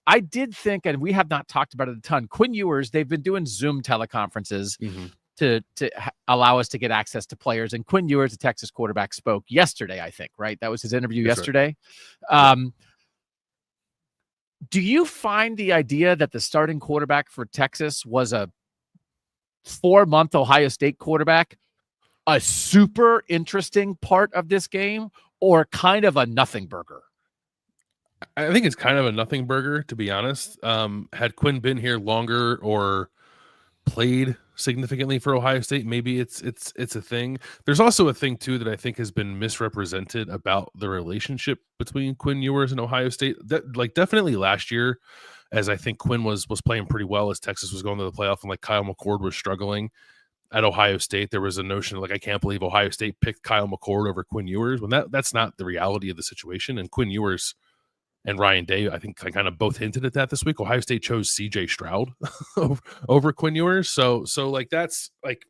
I did think, and we have not talked about it a ton, Quinn Ewers, they've been doing Zoom teleconferences to allow us to get access to players. And Quinn Ewers, the Texas quarterback, spoke yesterday, I think, right? That was his interview yesterday. Right. Do you find the idea that the starting quarterback for Texas was a 4-month Ohio State quarterback a super interesting part of this game or kind of a nothing burger? I think it's kind of a nothing burger, to be honest. Had Quinn been here longer or played significantly for Ohio State. Maybe it's a thing. There's also a thing too that I think has been misrepresented about the relationship between Quinn Ewers and Ohio State. That like definitely last year, as I think Quinn was playing pretty well as Texas was going to the playoff, and like Kyle McCord was struggling at Ohio State. There was a notion of like, I can't believe Ohio State picked Kyle McCord over Quinn Ewers, when that's not the reality of the situation. And Quinn Ewers and Ryan Day, I think I kind of both hinted at that this week. Ohio State chose CJ Stroud over Quinn Ewers. So like that's like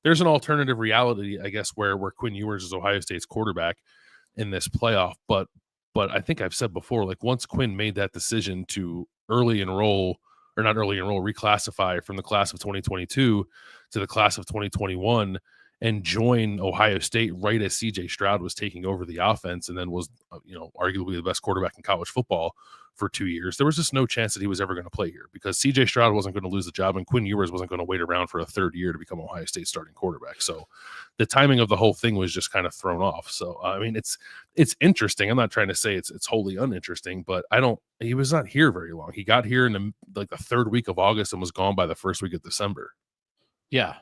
there's an alternative reality, I guess, where Quinn Ewers is Ohio State's quarterback in this playoff. But I think I've said before, like once Quinn made that decision to reclassify from the class of 2022 to the class of 2021 and join Ohio State right as CJ Stroud was taking over the offense and then was, arguably the best quarterback in college football for 2 years, there was just no chance that he was ever going to play here because CJ Stroud wasn't going to lose the job and Quinn Ewers wasn't going to wait around for a third year to become Ohio State's starting quarterback. So the timing of the whole thing was just kind of thrown off. So, I mean, it's interesting. I'm not trying to say it's wholly uninteresting, but he was not here very long. He got here in the third week of August and was gone by the first week of December. Yeah.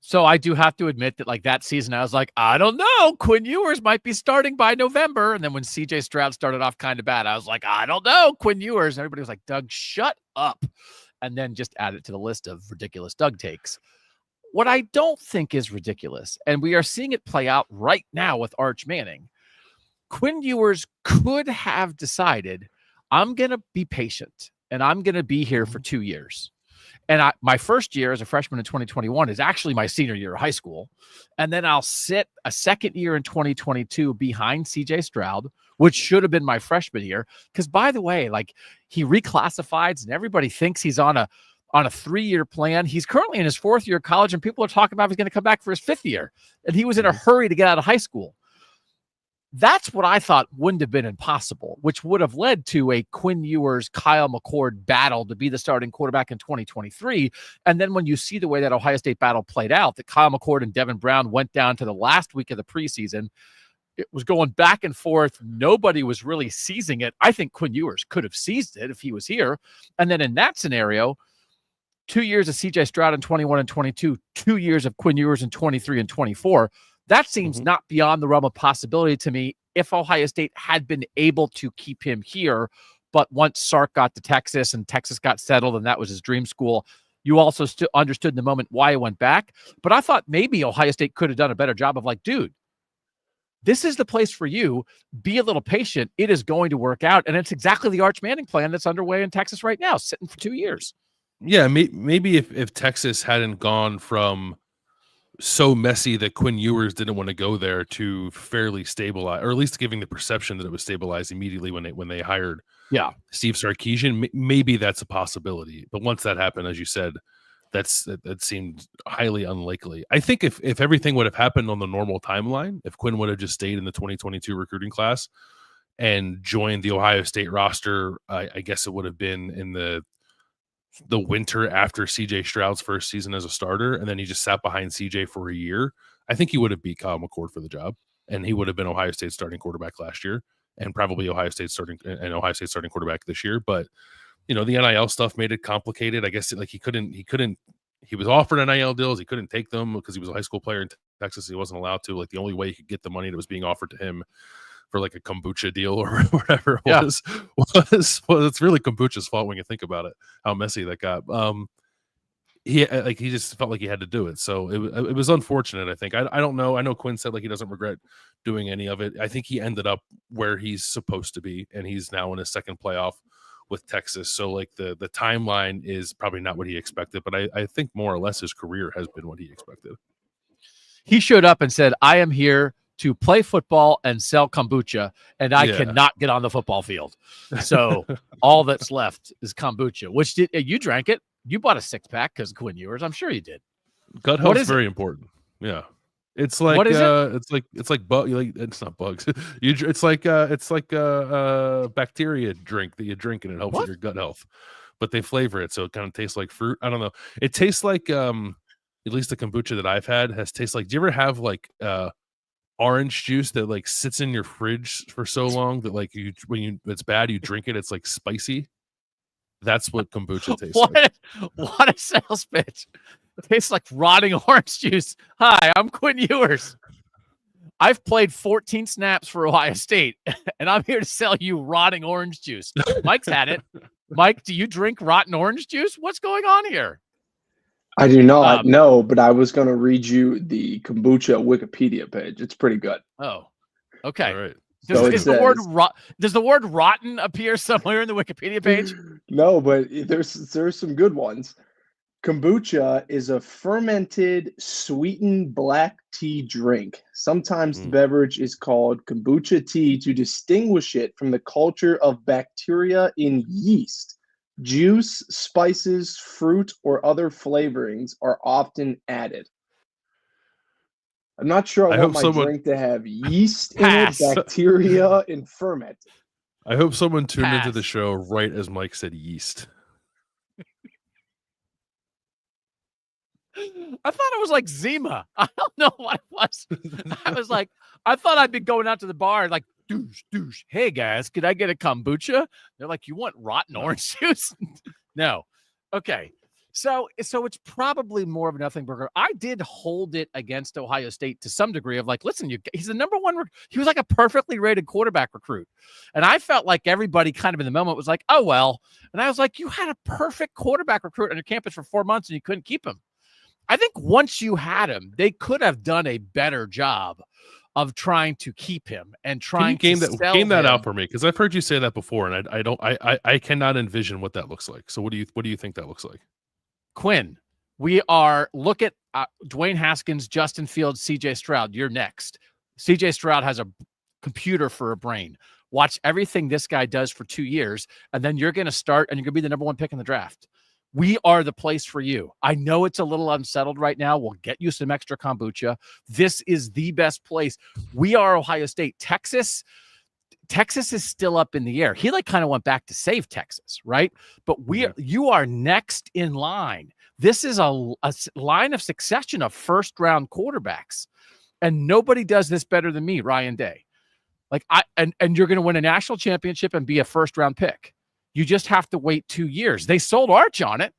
So I do have to admit that like that season, I was like, I don't know, Quinn Ewers might be starting by November. And then when CJ Stroud started off kind of bad, I was like, I don't know, Quinn Ewers. And everybody was like, Doug, shut up. And then just add it to the list of ridiculous Doug takes. What I don't think is ridiculous, and we are seeing it play out right now with Arch Manning, Quinn Ewers could have decided, I'm going to be patient and I'm going to be here for 2 years. And my first year as a freshman in 2021 is actually my senior year of high school. And then I'll sit a second year in 2022 behind CJ Stroud, which should have been my freshman year. Because by the way, like he reclassifies and everybody thinks he's on a 3-year plan. He's currently in his 4th year of college and people are talking about he's going to come back for his 5th year. And he was in a hurry to get out of high school. That's what I thought wouldn't have been impossible, which would have led to a Quinn Ewers, Kyle McCord battle to be the starting quarterback in 2023. And then when you see the way that Ohio State battle played out, that Kyle McCord and Devin Brown went down to the last week of the preseason, it was going back and forth. Nobody was really seizing it. I think Quinn Ewers could have seized it if he was here. And then in that scenario, 2 years of CJ Stroud in 21 and 22, 2 years of Quinn Ewers in 23 and 24. That seems not beyond the realm of possibility to me if Ohio State had been able to keep him here. But once Sark got to Texas and Texas got settled and that was his dream school, you also understood in the moment why he went back. But I thought maybe Ohio State could have done a better job of like, dude, this is the place for you. Be a little patient. It is going to work out. And it's exactly the Arch Manning plan that's underway in Texas right now, sitting for 2 years. Yeah, maybe if Texas hadn't gone from so messy that Quinn Ewers didn't want to go there to fairly stabilized, or at least giving the perception that it was stabilized immediately when they hired Steve Sarkisian, maybe that's a possibility. But once that happened, as you said, that seemed highly unlikely. I think if everything would have happened on the normal timeline, if Quinn would have just stayed in the 2022 recruiting class and joined the Ohio State roster, I guess it would have been in the winter after CJ Stroud's first season as a starter, and then he just sat behind CJ for a year. I think he would have beat Kyle McCord for the job, and he would have been Ohio State's starting quarterback last year, and probably Ohio State's starting quarterback this year. But the NIL stuff made it complicated. I guess he was offered NIL deals, he couldn't take them because he was a high school player in Texas. He wasn't allowed to. Like the only way he could get the money that was being offered to him for like a kombucha deal or whatever it was it's really kombucha's fault when you think about it, how messy that got. He just felt like he had to do it. So it was unfortunate. I think, I don't know. I know Quinn said like he doesn't regret doing any of it. I think he ended up where he's supposed to be, and he's now in his second playoff with Texas. So like the timeline is probably not what he expected, but I think more or less his career has been what he expected. He showed up and said, I am here to play football and sell kombucha, and I cannot get on the football field. So all that's left is kombucha, which you drank it. You bought a 6-pack because Quinn Ewers. I'm sure you did. Gut health is very important. Yeah. It's like, it's like it's not bugs. It's like a bacteria drink that you drink and it helps with your gut health, but they flavor it. So it kind of tastes like fruit. I don't know. It tastes like, at least the kombucha that I've had tastes like, do you ever have like, orange juice that like sits in your fridge for so long that like it's bad, you drink it, it's like spicy? That's what kombucha tastes like. What a sales pitch. tastes like rotting orange juice. Hi, I'm Quinn Ewers. I've played 14 snaps for Ohio State, and I'm here to sell you rotting orange juice. Mike's had it. Mike, do you drink rotten orange juice? What's going on here? I do not know, but I was going to read you the kombucha Wikipedia page. It's pretty good. Oh, okay. All right. Does the word rotten appear somewhere in the Wikipedia page? No, but there's some good ones. Kombucha is a fermented, sweetened black tea drink. Sometimes the beverage is called kombucha tea to distinguish it from the culture of bacteria in yeast. Juice, spices, fruit, or other flavorings are often added. I'm not sure I want my drink to have yeast in it, bacteria, and ferment. I hope someone tuned into the show right as Mike said yeast. I thought it was like Zima. I don't know what it was. I was like, I thought I'd be going out to the bar like, douche. Hey guys, could I get a kombucha? They're like, you want rotten orange juice? No. Okay. So it's probably more of a nothing burger. I did hold it against Ohio State to some degree of like, listen, he's the number one. He was like a perfectly rated quarterback recruit. And I felt like everybody kind of in the moment was like, oh, well. And I was like, you had a perfect quarterback recruit on your campus for 4 months and you couldn't keep him. I think once you had him, they could have done a better job of trying to keep him and trying to game that out for me, because I've heard you say that before, and I cannot envision what that looks like. So what do you think that looks like? Quinn, look at Dwayne Haskins, Justin Fields, CJ Stroud. You're next. CJ Stroud has a computer for a brain. Watch everything this guy does for 2 years, and then you're going to start and you're going to be the number one pick in the draft. We are the place for you. I know it's a little unsettled right now. We'll get you some extra kombucha. This is the best place. We are Ohio State. Texas is still up in the air. He kind of went back to save Texas, right? But you are next in line. This is a line of succession of first-round quarterbacks, and nobody does this better than me, Ryan Day. And you're going to win a national championship and be a first-round pick. You just have to wait 2 years. They sold Arch on it.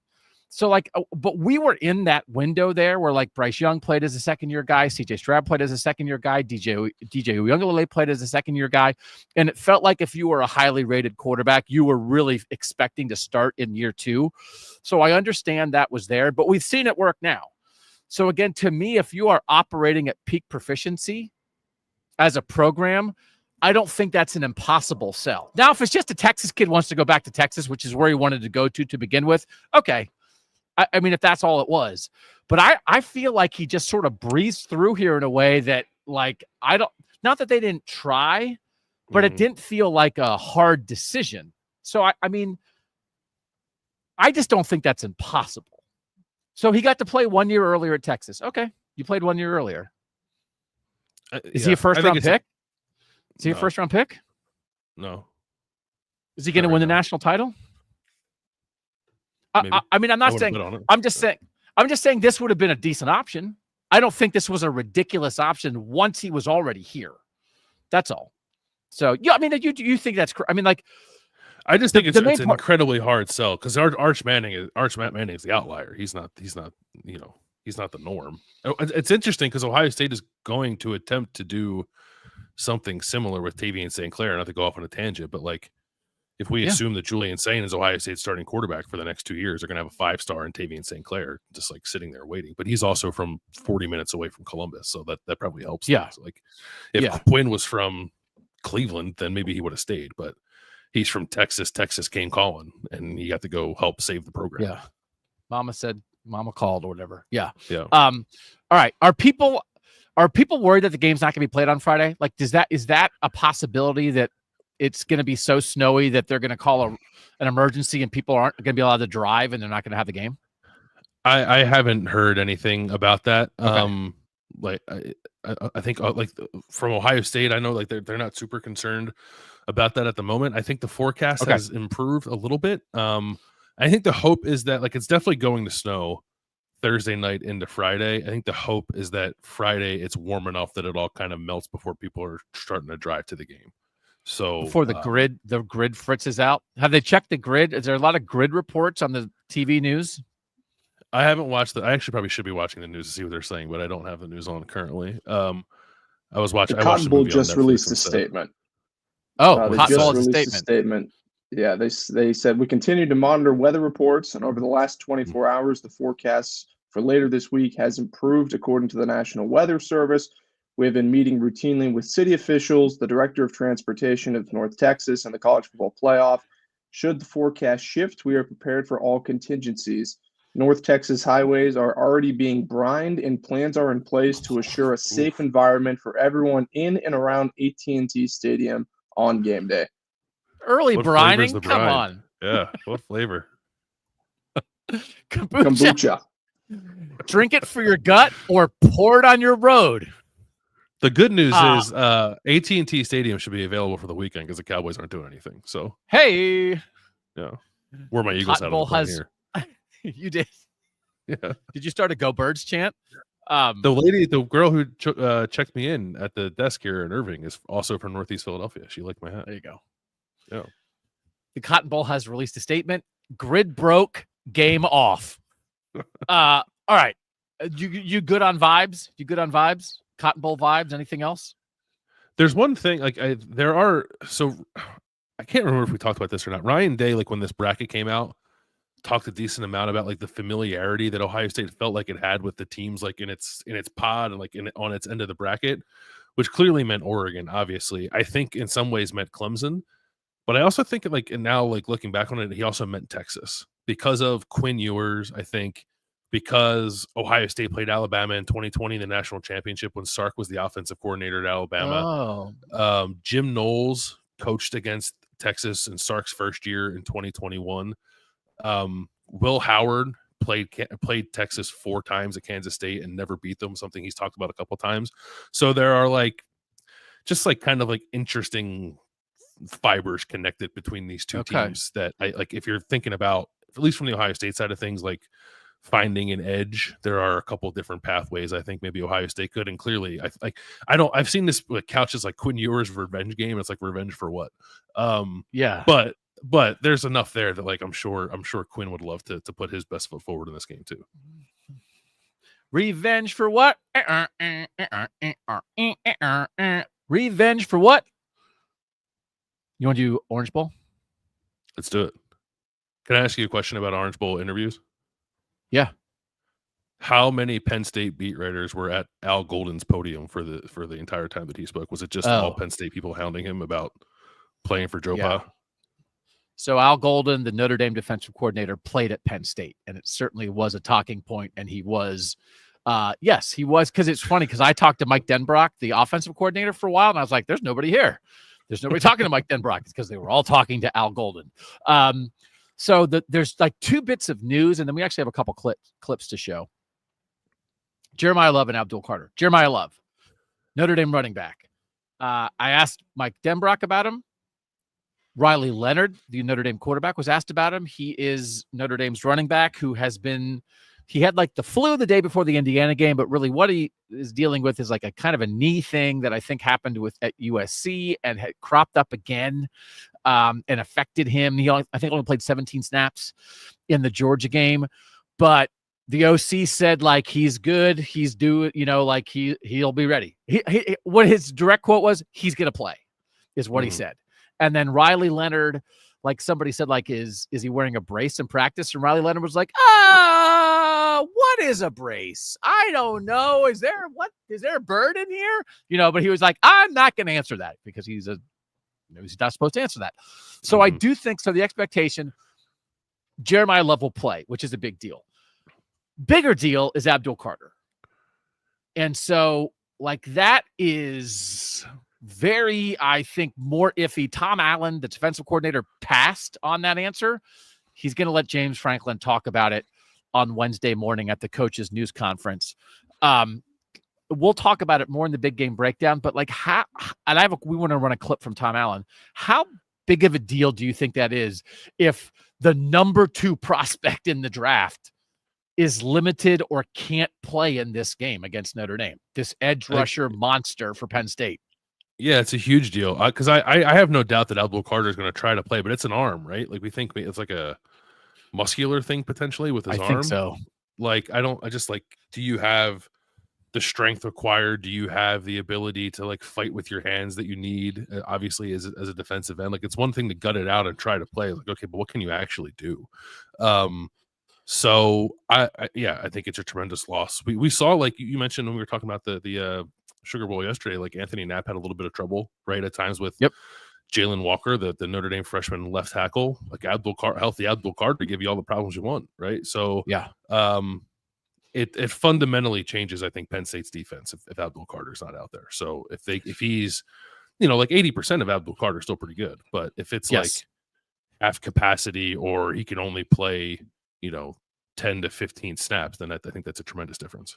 So but we were in that window there where Bryce Young played as a second-year guy, CJ Stroud played as a second-year guy, DJ Uiagalelei played as a second-year guy, and it felt like if you were a highly rated quarterback, you were really expecting to start in year 2. So I understand that was there, but we've seen it work now. So again, to me, if you are operating at peak proficiency as a program, I don't think that's an impossible sell. Now, if it's just a Texas kid wants to go back to Texas, which is where he wanted to go to begin with, okay. I mean, if that's all it was. But I feel like he just sort of breezed through here in a way that, not that they didn't try, but it didn't feel like a hard decision. So, I mean, I just don't think that's impossible. So he got to play 1 year earlier at Texas. Okay. You played 1 year earlier. Is he a first-round pick? Is he a first-round pick? No. Is he going to win the national title? I mean, I'm not saying. I'm just saying this would have been a decent option. I don't think this was a ridiculous option once he was already here. That's all. So yeah, I mean, you think that's? I mean, I just think it's an incredibly hard sell because Arch Matt Manning is the outlier. He's not the norm. It's interesting because Ohio State is going to attempt to do something similar with Tavian St. Clair, not to go off on a tangent, but if we assume that Julian Sain is Ohio State's starting quarterback for the next 2 years, they're going to have a 5-star in Tavian St. Clair just sitting there waiting. But he's also from 40 minutes away from Columbus, so that probably helps. Yeah. If Quinn was from Cleveland, then maybe he would have stayed. But he's from Texas. Texas came calling, and he got to go help save the program. Yeah. Mama called or whatever. Yeah. Yeah. All right. Are people worried that the game's not going to be played on Friday? Is that a possibility that it's going to be so snowy that they're going to call an emergency and people aren't going to be allowed to drive and they're not going to have the game? I haven't heard anything about that. Okay. I think from Ohio State, I know they're not super concerned about that at the moment. I think the forecast has improved a little bit. I think the hope is that it's definitely going to snow Thursday night into Friday. I think the hope is that Friday it's warm enough that it all kind of melts before people are starting to drive to the game. So before the grid fritzes out, have they checked the grid? Is there a lot of grid reports on the TV news? I haven't watched I actually probably should be watching the news to see what they're saying, but I don't have the news on currently. I watched The Cotton the Bowl movie on just Netflix released a instead. statement. Oh, They Cotton Bowl just has a released statement. Yeah, they said we continue to monitor weather reports, and over the last 24 hours, the forecast for later this week has improved according to the National Weather Service. We have been meeting routinely with city officials, the director of transportation of North Texas, and the college football playoff. Should the forecast shift, we are prepared for all contingencies. North Texas highways are already being brined, and plans are in place to assure a safe environment for everyone in and around AT&T Stadium on game day. Early What flavor's brining? the Come brine? on. Yeah, what flavor? Kombucha. Drink it for your gut or pour it on your road. The good news is AT&T Stadium should be available for the weekend because the Cowboys aren't doing anything. So hey, yeah, where my Eagles out of the plane here. You did. Yeah. Did you start a Go Birds chant? The girl who checked me in at the desk here in Irving is also from Northeast Philadelphia. She liked my hat. There you go. Yeah. The Cotton Bowl has released a statement. Grid broke, game off. All right. You good on vibes? You good on vibes? Cotton Bowl vibes? Anything else? There's one thing, I can't remember if we talked about this or not. Ryan Day, like when this bracket came out, talked a decent amount about like the familiarity that Ohio State felt like it had with the teams like in its pod and like on its end of the bracket, which clearly meant Oregon. Obviously, I think in some ways meant Clemson, but I also think like, and now like looking back on it, he also meant Texas because of Quinn Ewers. I think because Ohio State played Alabama in 2020 in the national championship when Sark was the offensive coordinator at Alabama. Jim Knowles coached against Texas in Sark's first year in 2021. Will Howard played Texas 4 times at Kansas State and never beat them, something he's talked about a couple times. So there are like just like kind of like interesting fibers connected between these two teams that I like. If you're thinking about, at least from the Ohio State side of things, like finding an edge, there are a couple different pathways I think maybe Ohio State could, and clearly I've seen this like couches like Quinn Ewers' revenge game. It's like revenge for what? Yeah, but there's enough there that like I'm sure Quinn would love to put his best foot forward in this game too. Revenge for what? Revenge for what? You want to do Orange Bowl? Let's do it. Can I ask you a question about Orange Bowl interviews? Yeah. How many Penn State beat writers were at Al Golden's podium for the entire time that he spoke? Was it just all Penn State people hounding him about playing for Joe Pa? So Al Golden, the Notre Dame defensive coordinator, played at Penn State, and it certainly was a talking point. And he was, yes, he was, because it's funny because I talked to Mike Denbrock, the offensive coordinator, for a while, and I was like, "There's nobody here. There's nobody talking to Mike Denbrock." It's because they were all talking to Al Golden. So there's like 2 bits of news, and then we actually have a couple clips to show. Jeremiah Love and Abdul Carter. Jeremiah Love, Notre Dame running back. I asked Mike Denbrock about him. Riley Leonard, the Notre Dame quarterback, was asked about him. He is Notre Dame's running back who he had like the flu the day before the Indiana game, but really what he is dealing with is like a kind of a knee thing that I think happened at USC and had cropped up again and affected him. I think only played 17 snaps in the Georgia game, but the OC said like he's good, he's due, like he'll be ready. What his direct quote was, he's gonna play, is what he said. And then Riley Leonard, like somebody said, like, is he wearing a brace in practice? And Riley Leonard was like, what is a brace? I don't know. Is there a bird in here? But he was like, I'm not going to answer that because he's not supposed to answer that. So I do think so. The expectation, Jeremiah Love will play, which is a big deal. Bigger deal is Abdul Carter. And so like that is very, I think, more iffy. Tom Allen, the defensive coordinator, passed on that answer. He's going to let James Franklin talk about it on Wednesday morning at the coaches' news conference. We'll talk about it more in the big game breakdown, but like we want to run a clip from Tom Allen. How big of a deal do you think that is if the number 2 prospect in the draft is limited or can't play in this game against Notre Dame, this edge rusher monster for Penn State? Yeah, it's a huge deal because I have no doubt that Abdul Carter is going to try to play, but it's an arm, right? Like we think it's like a muscular thing potentially with his arm. I think so. Like, do you have the strength required? Do you have the ability to like fight with your hands that you need? Obviously, as a defensive end, like it's one thing to gut it out and try to play. Like, okay, but what can you actually do? So I think it's a tremendous loss. We saw, like you mentioned when we were talking about the Sugar Bowl yesterday, like Anthony Knapp had a little bit of trouble, right, at times with Jalen Walker, the Notre Dame freshman left tackle. Like healthy Abdul Carter give you all the problems you want, right? So it fundamentally changes, I think, Penn State's defense if Abdul Carter's not out there. So if he's, like 80% of Abdul Carter is still pretty good, but if it's like half capacity or he can only play 10 to 15 snaps, then I think that's a tremendous difference.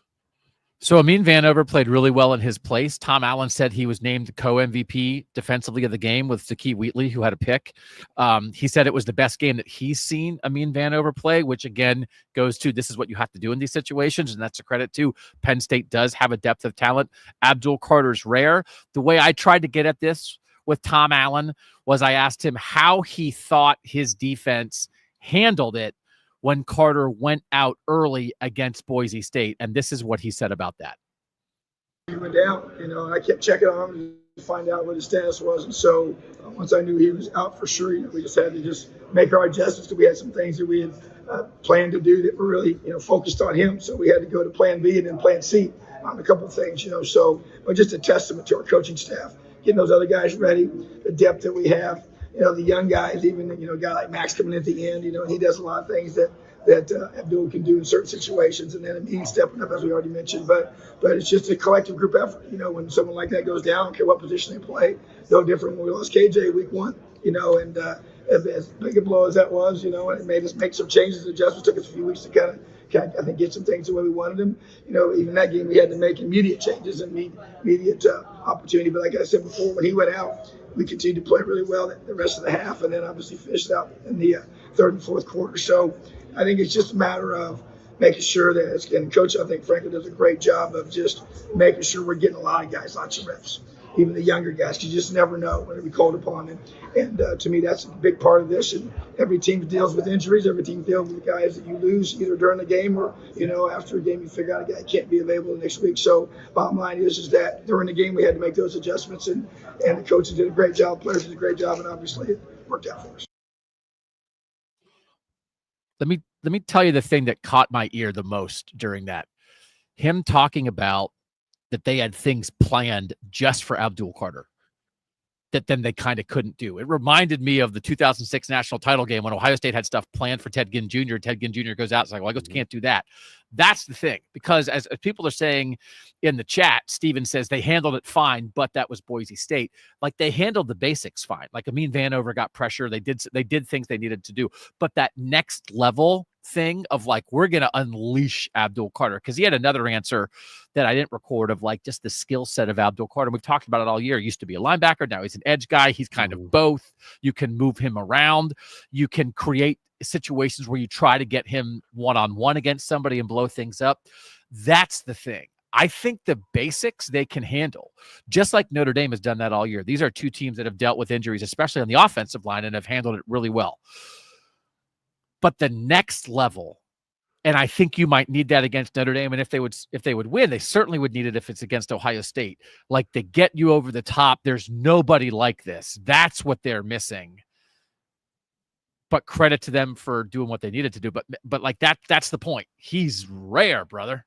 So Amin Vanover played really well in his place. Tom Allen said he was named co-MVP defensively of the game with Zakee Wheatley, who had a pick. He said it was the best game that he's seen Amin Vanover play, which again goes to this is what you have to do in these situations, and that's a credit to Penn State does have a depth of talent. Abdul Carter's rare. The way I tried to get at this with Tom Allen was I asked him how he thought his defense handled it when Carter went out early against Boise State. And this is what he said about that. He went down, and I kept checking on him to find out what his status was. And so once I knew he was out for sure, we just had to just make our adjustments. We had some things that we had planned to do that were really, focused on him. So we had to go to plan B and then plan C on a couple of things, So, but just a testament to our coaching staff, getting those other guys ready, the depth that we have. The young guys, even, a guy like Max coming at the end, he does a lot of things that Abdul can do in certain situations, and then Amin stepping up, as we already mentioned. But it's just a collective group effort. When someone like that goes down, I don't care what position they play, no different when we lost KJ week 1, and as big a blow as that was, and it made us make some changes and adjustments. Took us a few weeks to kind of, I think, get some things the way we wanted them. Even that game, we had to make immediate changes and immediate opportunity. But like I said before, when he went out, we continued to play really well the rest of the half, and then obviously finished out in the third and fourth quarter. So I think it's just a matter of making sure that, and Coach, I think, frankly, does a great job of just making sure we're getting a lot of guys, lots of reps, even the younger guys. You just never know when it'll be called upon. And to me, that's a big part of this. And every team deals with injuries. Every team deals with guys that you lose either during the game or, after a game you figure out a guy can't be available next week. So bottom line is that during the game we had to make those adjustments. And the coaches did a great job. Players did a great job. And obviously it worked out for us. Let me tell you the thing that caught my ear the most during that. Him talking about that they had things planned just for Abdul Carter that then they kind of couldn't do. It reminded me of the 2006 national title game when Ohio State had stuff planned for Ted Ginn Jr. Ted Ginn Jr. goes out. It's like, well, I guess can't do that. That's the thing, because as people are saying in the chat, Steven says they handled it fine, but that was Boise State. Like, they handled the basics fine. Like, Amin Vanover got pressure. They did things they needed to do. But that next level thing of like, we're going to unleash Abdul Carter, because he had another answer that I didn't record of like just the skill set of Abdul Carter. We've talked about it all year. He used to be a linebacker. Now he's an edge guy. He's kind of both. You can move him around. You can create situations where you try to get him one-on-one against somebody and blow things up. That's the thing. I think the basics they can handle, just like Notre Dame has done that all year. These are two teams that have dealt with injuries, especially on the offensive line, and have handled it really well. But the next level, and I think you might need that against Notre Dame, and if they would win, they certainly would need it if it's against Ohio State. Like, to get you over the top, there's nobody like this. That's what they're missing. But credit to them for doing what they needed to do. But like that's the point. He's rare, brother.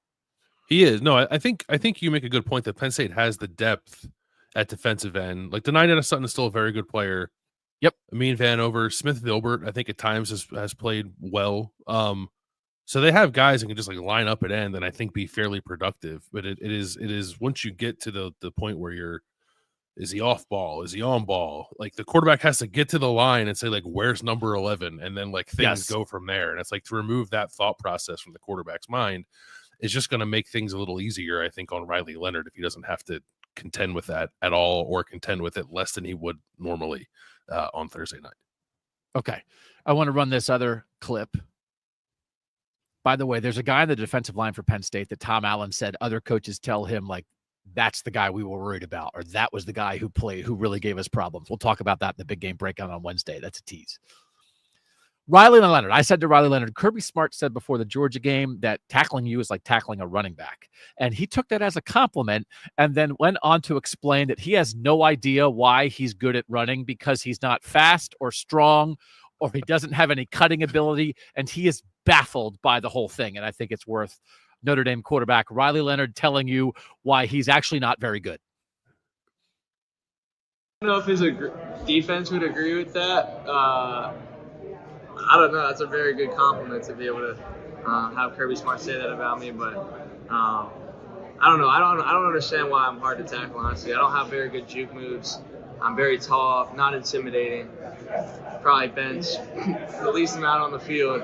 He is. No, I think you make a good point that Penn State has the depth at defensive end. Like, Denida Sutton is still a very good player. Yep. Amin Vanover, Smith Vilbert, I think at times has played well. So they have guys that can just like line up at end and I think be fairly productive. But it is once you get to the point where is he off ball? Is he on ball? Like, the quarterback has to get to the line and say, like, where's number 11? And then like things go from there. And it's like, to remove that thought process from the quarterback's mind is just going to make things a little easier, I think, on Riley Leonard if he doesn't have to contend with that at all, or contend with it less than he would normally on Thursday night. Okay. I want to run this other clip. By the way, there's a guy on the defensive line for Penn State that Tom Allen said other coaches tell him, like, that's the guy we were worried about, or that was the guy who really gave us problems. We'll talk about that in the big game breakout on Wednesday. That's a tease. Riley Leonard. I said to Riley Leonard, Kirby Smart said before the Georgia game that tackling you is like tackling a running back. And he took that as a compliment and then went on to explain that he has no idea why he's good at running, because he's not fast or strong, or he doesn't have any cutting ability. And he is baffled by the whole thing. And I think it's worth Notre Dame quarterback Riley Leonard telling you why he's actually not very good. I don't know if his defense would agree with that. I don't know. That's a very good compliment to be able to have Kirby Smart say that about me. But I don't know. I don't understand why I'm hard to tackle. Honestly, I don't have very good juke moves. I'm very tall, not intimidating. Probably bench the least amount on the field.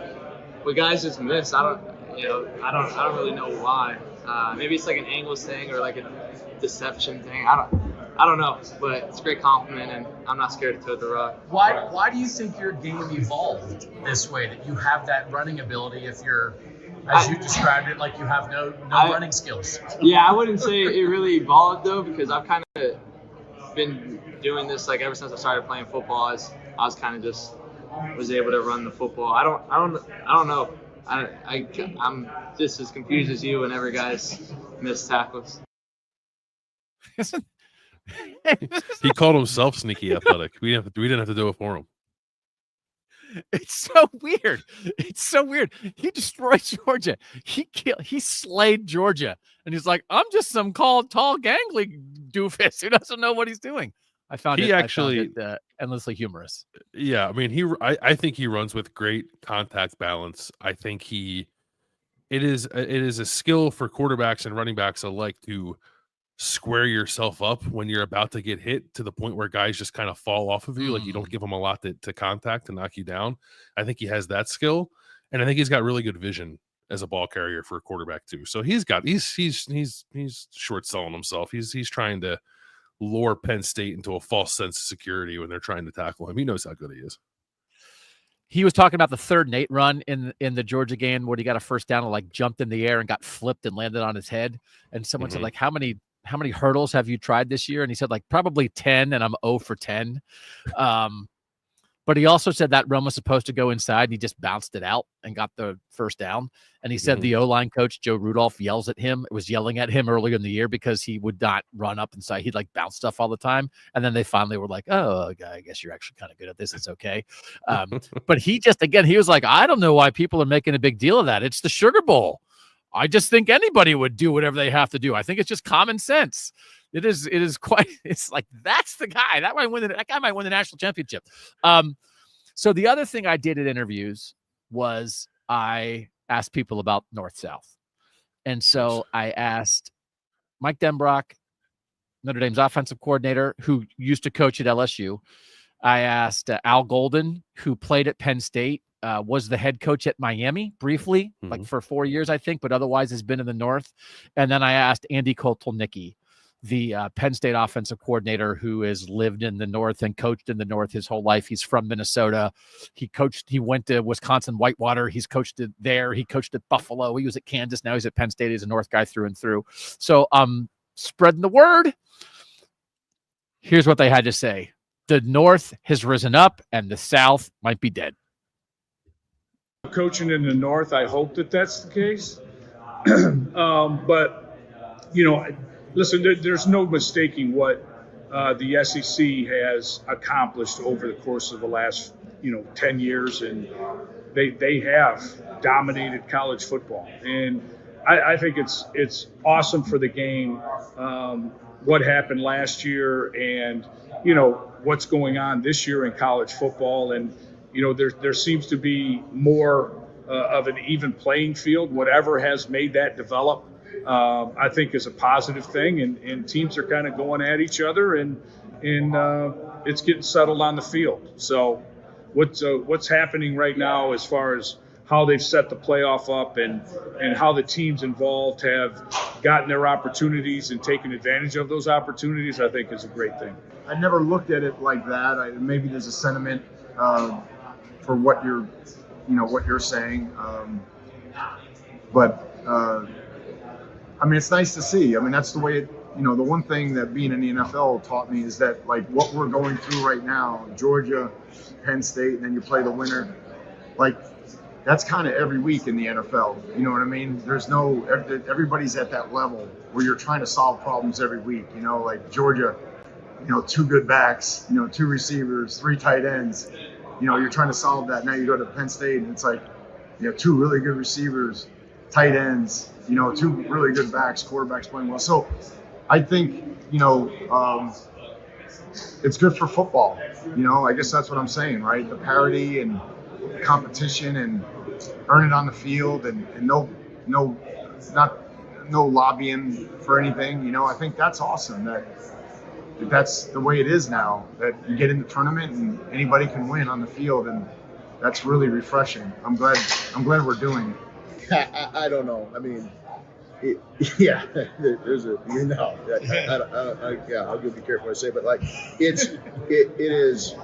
But guys just miss. I don't really know why. Maybe it's like an angles thing or like a deception thing. I don't know, but it's a great compliment, and I'm not scared to throw the rock. Why do you think your game evolved this way, that you have that running ability if you're, as you described it, like you have no running skills? Yeah, I wouldn't say it really evolved, though, because I've kind of been doing this like ever since I started playing football. I was kind of just was able to run the football. I don't know. I'm just as confused as you whenever guys miss tackles. He called himself sneaky athletic. We didn't have to do it for him. It's so weird. It's so weird. He destroyed Georgia. He slayed Georgia. And he's like, I'm just some tall, gangly doofus who doesn't know what he's doing. I found it endlessly humorous. Yeah, I mean, I think he runs with great contact balance. I think it is a skill for quarterbacks and running backs alike to square yourself up when you're about to get hit to the point where guys just kind of fall off of you. Like you don't give them a lot to contact to knock you down. I think he has that skill, and I think he's got really good vision as a ball carrier for a quarterback too. So he's short selling himself. He's trying to lure Penn State into a false sense of security when they're trying to tackle him. He knows how good he is. He was talking about the 3rd and 8 run in the Georgia game where he got a first down and like jumped in the air and got flipped and landed on his head. And someone said, like, how many hurdles have you tried this year? And he said, like, probably 10, and I'm 0 for 10. But he also said that run was supposed to go inside, and he just bounced it out and got the first down. And he said the O-line coach, Joe Rudolph, was yelling at him earlier in the year because he would not run up inside. He'd like bounce stuff all the time. And then they finally were like, oh, I guess you're actually kind of good at this. It's okay. But he was like, I don't know why people are making a big deal of that. It's the Sugar Bowl. I just think anybody would do whatever they have to do. I think it's just common sense. It's like, that's the guy. That guy might win the national championship. So the other thing I did at interviews was I asked people about North-South. And so I asked Mike Denbrock, Notre Dame's offensive coordinator, who used to coach at LSU. I asked Al Golden, who played at Penn State, was the head coach at Miami briefly, like for 4 years, I think, but otherwise has been in the North. And then I asked Andy Kotelnicki, the Penn State offensive coordinator, who has lived in the North and coached in the North his whole life. He's from Minnesota. He went to Wisconsin Whitewater. He's coached it there. He coached at Buffalo. He was at Kansas. Now he's at Penn State. He's a North guy through and through. So spreading the word. Here's what they had to say. The North has risen up and the South might be dead. Coaching in the North, I hope that that's the case. But, listen, there's no mistaking what the SEC has accomplished over the course of the last, 10 years. And they have dominated college football. And I think it's awesome for the game, what happened last year and, what's going on this year in college football. And, there seems to be more of an even playing field. Whatever has made that develop, I think is a positive thing. And teams are kind of going at each other and it's getting settled on the field. So what's happening right now as far as how they've set the playoff up and how the teams involved have gotten their opportunities and taken advantage of those opportunities, I think is a great thing. I never looked at it like that. Maybe there's a sentiment for what you're saying. But it's nice to see. That's the way it, the one thing that being in the NFL taught me is that like what we're going through right now, Georgia, Penn State, and then you play the winner. like that's kind of every week in the NFL. You know what I mean? There's no everybody's at that level where you're trying to solve problems every week. You know, like Georgia, 2 good backs, 2 receivers, 3 tight ends. You're trying to solve that. Now you go to Penn State and it's like, 2 really good receivers, tight ends, 2 really good backs, quarterbacks playing well. So I think, it's good for football. I guess that's what I'm saying, right? The parity and competition and earn it on the field and no lobbying for anything. I think that's awesome that's the way it is now, that you get in the tournament and anybody can win on the field, and that's really refreshing. I'm glad we're doing it. I don't know. I mean, there's a I'll be careful what I say, but like it is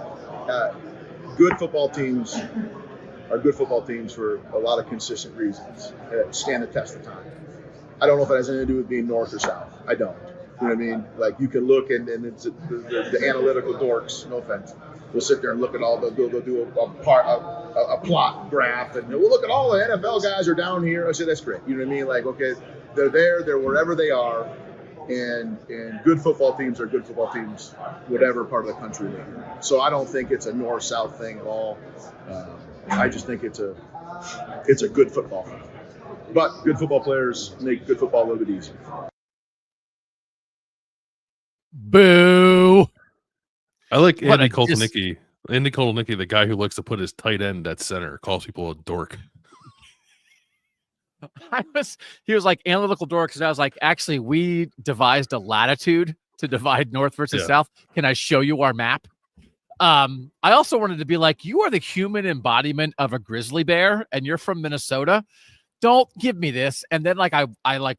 good football teams are good football teams for a lot of consistent reasons. Stand the test of time. I don't know if it has anything to do with being north or south. I don't. You know what I mean? Like, you can look and it's the analytical dorks, no offense, will sit there and look at all they'll do a plot graph and we'll look at all the NFL guys are down here. I say that's great. You know what I mean? Like, okay, they're wherever they are, and good football teams are good football teams, whatever part of the country they're in. So I don't think it's a north-south thing at all. I just think it's a good football thing. But good football players make good football a little bit easier. Boo. I like Andy Koltnicki. Andy Koltnicki, the guy who likes to put his tight end at center, calls people a dork. He was like analytical dorks, and I was like, actually, we devised a latitude to divide north versus south. Can I show you our map? I also wanted to be like, you are the human embodiment of a grizzly bear, and you're from Minnesota. Don't give me this. And then I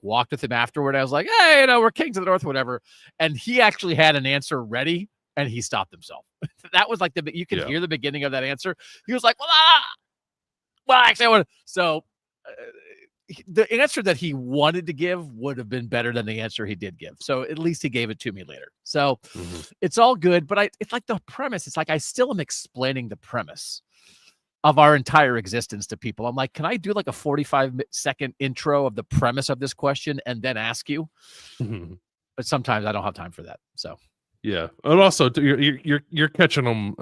walked with him afterward. I was like, hey, we're kings of the north, whatever. And he actually had an answer ready, and he stopped himself. That was like you can hear the beginning of that answer. He was like, well, actually, I want to. So the answer that he wanted to give would have been better than the answer he did give. So at least he gave it to me later. So it's all good. But it's like the premise. It's like I still am explaining the premise of our entire existence to people. I'm like, can I do like a 45-second intro of the premise of this question and then ask you? But sometimes I don't have time for that. So yeah, and also you're catching them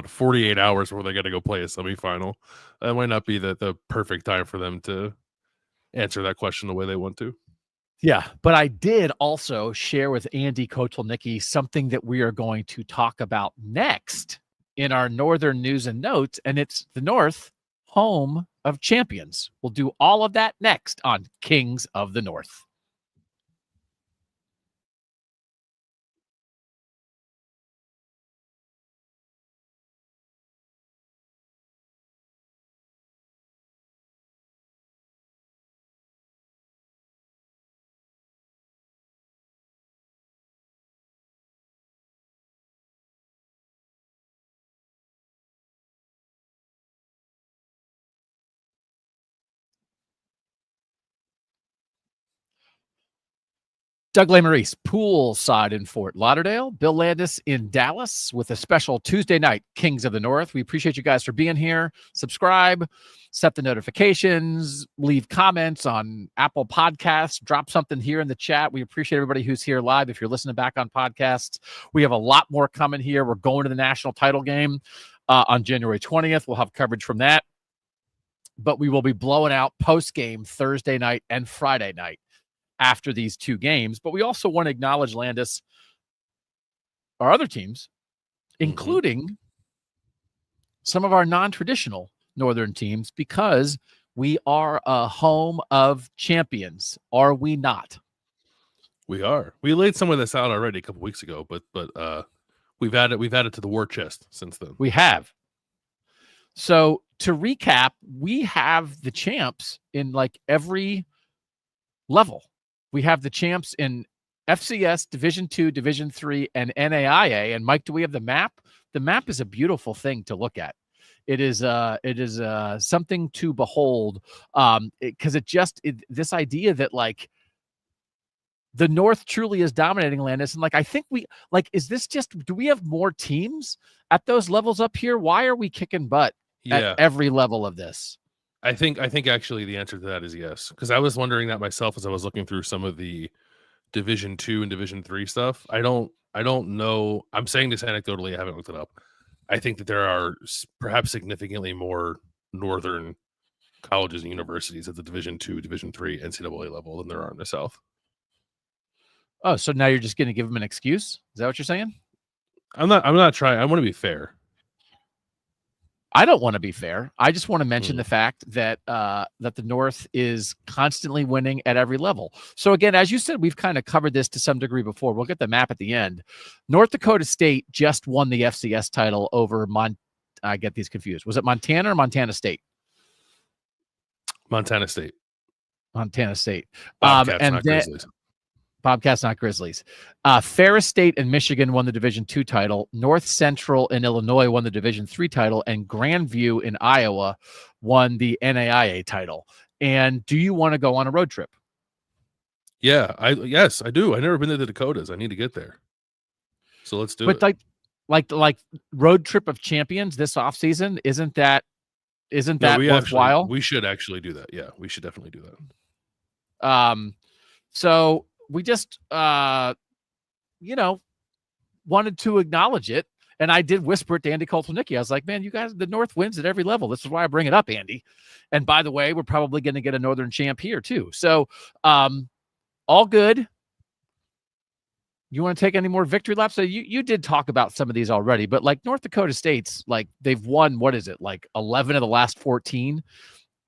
48 hours before they got to go play a semifinal. That might not be the perfect time for them to answer that question the way they want to. Yeah, but I did also share with Andy Koltnicki something that we are going to talk about next in our Northern News and Notes, and it's the North, home of champions. We'll do all of that next on Kings of the North. Doug Lesmerises, poolside in Fort Lauderdale. Bill Landis in Dallas with a special Tuesday night Kings of the North. We appreciate you guys for being here. Subscribe, set the notifications, leave comments on Apple Podcasts, drop something here in the chat. We appreciate everybody who's here live. If you're listening back on podcasts, we have a lot more coming here. We're going to the national title game on January 20th. We'll have coverage from that. But we will be blowing out post-game Thursday night and Friday night after these 2 games. But we also want to acknowledge, Landis, our other teams, including some of our non-traditional Northern teams, because we are a home of champions. Are we not? We are. We laid some of this out already a couple weeks ago, but we've added to the war chest since then. We have. So to recap, we have the champs in like every level. We have the champs in FCS, Division II, Division III, and NAIA. And Mike, do we have the map? The map is a beautiful thing to look at. It is something to behold, because this idea that like the North truly is dominating, Landis, and like I think do we have more teams at those levels up here? Why are we kicking butt at every level of this? I think actually the answer to that is yes, because I was wondering that myself as I was looking through some of the Division II and Division III stuff. I don't know. I'm saying this anecdotally. I haven't looked it up. I think that there are perhaps significantly more northern colleges and universities at the Division II, Division III NCAA level than there are in the South. Oh, so now you're just going to give them an excuse? Is that what you're saying? I'm not trying. I want to be fair. I don't want to be fair. I just want to mention the fact that that the North is constantly winning at every level. So again, as you said, we've kind of covered this to some degree before. We'll get the map at the end. North Dakota State just won the FCS title over I get these confused. Was it Montana or Montana State? Montana State. Montana State. Bobcats, and not then, Grizzlies. Bobcats, not Grizzlies. Ferris State and Michigan won the Division II title. North Central and Illinois won the Division III title. And Grandview in Iowa won the NAIA title. And do you want to go on a road trip? Yeah, yes, I do. I've never been to the Dakotas. I need to get there. So let's do it. But like road trip of champions this offseason, isn't that worthwhile? We should actually do that. Yeah, we should definitely do that. So we just, wanted to acknowledge it. And I did whisper it to Andy Koltlenicki. I was like, man, you guys, the North wins at every level. This is why I bring it up, Andy. And by the way, we're probably going to get a Northern champ here too. So all good. You want to take any more victory laps? So you did talk about some of these already, but like North Dakota State's, like they've won, what is it? Like 11 of the last 14.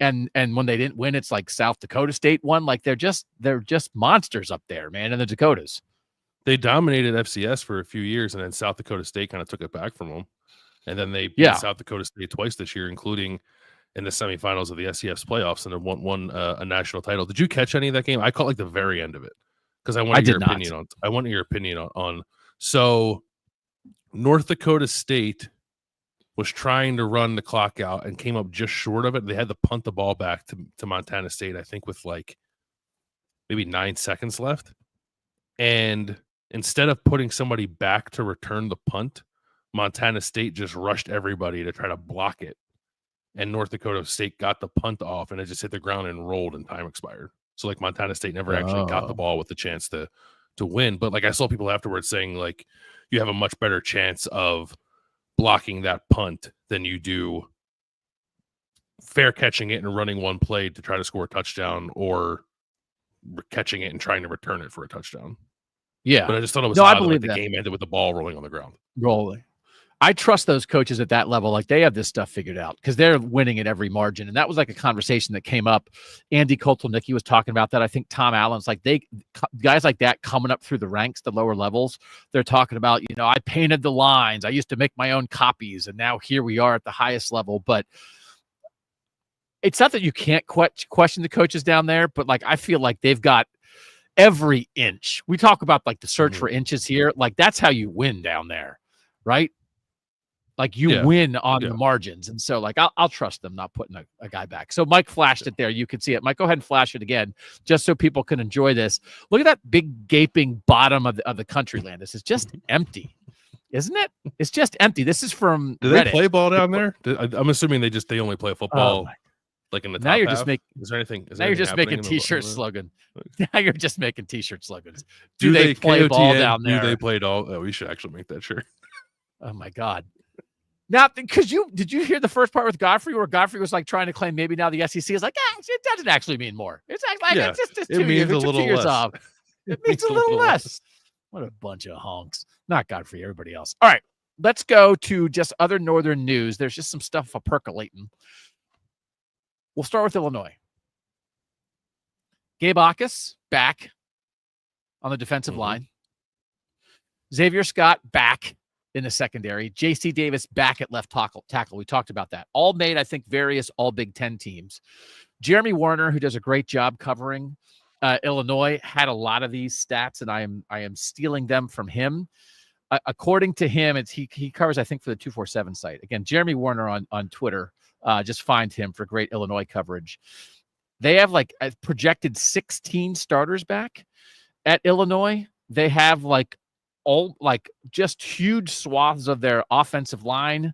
And when they didn't win, it's like South Dakota State won. Like they're just monsters up there, man, in the Dakotas. They dominated FCS for a few years, and then South Dakota State kind of took it back from them. And then they beat South Dakota State twice this year, including in the semifinals of the SCS playoffs, and then won a national title. Did you catch any of that game? I caught like the very end of it because I wanted your opinion on. So North Dakota State was trying to run the clock out and came up just short of it. They had to punt the ball back to Montana State, I think, with like maybe 9 seconds left. And instead of putting somebody back to return the punt, Montana State just rushed everybody to try to block it. And North Dakota State got the punt off, and it just hit the ground and rolled, and time expired. So like Montana State never actually got the ball with the chance to win. But like I saw people afterwards saying like you have a much better chance of blocking that punt than you do fair catching it and running one play to try to score a touchdown, or catching it and trying to return it for a touchdown. Yeah. But I just thought it was I odd believe that the game ended with the ball rolling on the ground. Rolling. I trust those coaches at that level. Like they have this stuff figured out because they're winning at every margin. And that was like a conversation that came up. Andy Koltlenicki was talking about that. I think Tom Allen's like guys like that coming up through the ranks, the lower levels, they're talking about, I painted the lines. I used to make my own copies. And now here we are at the highest level. But it's not that you can't question the coaches down there, but like, I feel like they've got every inch. We talk about like the search for inches here. Like that's how you win down there. Right. Like you win on the margins. And so like, I'll trust them not putting a guy back. So Mike flashed it there. You can see it. Mike, go ahead and flash it again, just so people can enjoy this. Look at that big gaping bottom of the country land. This is just empty, isn't it? It's just empty. This is from Do they play ball down there? I'm assuming they only play football. Like in the top now you're half? just making. Is there anything? Now you're just making T-shirt slogan. Now you're just making T-shirt slogans. Do they play KOTN, ball down there? Do they play ball? Oh, we should actually make that shirt. Oh my God! Now, because did you hear the first part with Godfrey, where Godfrey was like trying to claim maybe now the SEC is like, it doesn't actually mean more. It's like it's just 2 years. It means a little less. Off. It means a little less. What a bunch of honks. Not Godfrey, everybody else. All right, let's go to just other Northern news. There's just some stuff percolating. We'll start with Illinois. Gabe Akis back on the defensive line. Xavier Scott back in the secondary. J.C. Davis back at left tackle. We talked about that. All made, I think, various all Big Ten teams. Jeremy Warner, who does a great job covering Illinois, had a lot of these stats, and I am stealing them from him. According to him, he covers, I think, for the 247 site. Again, Jeremy Warner on Twitter. Just find him for great Illinois coverage. They have like a projected 16 starters back at Illinois. They have just huge swaths of their offensive line,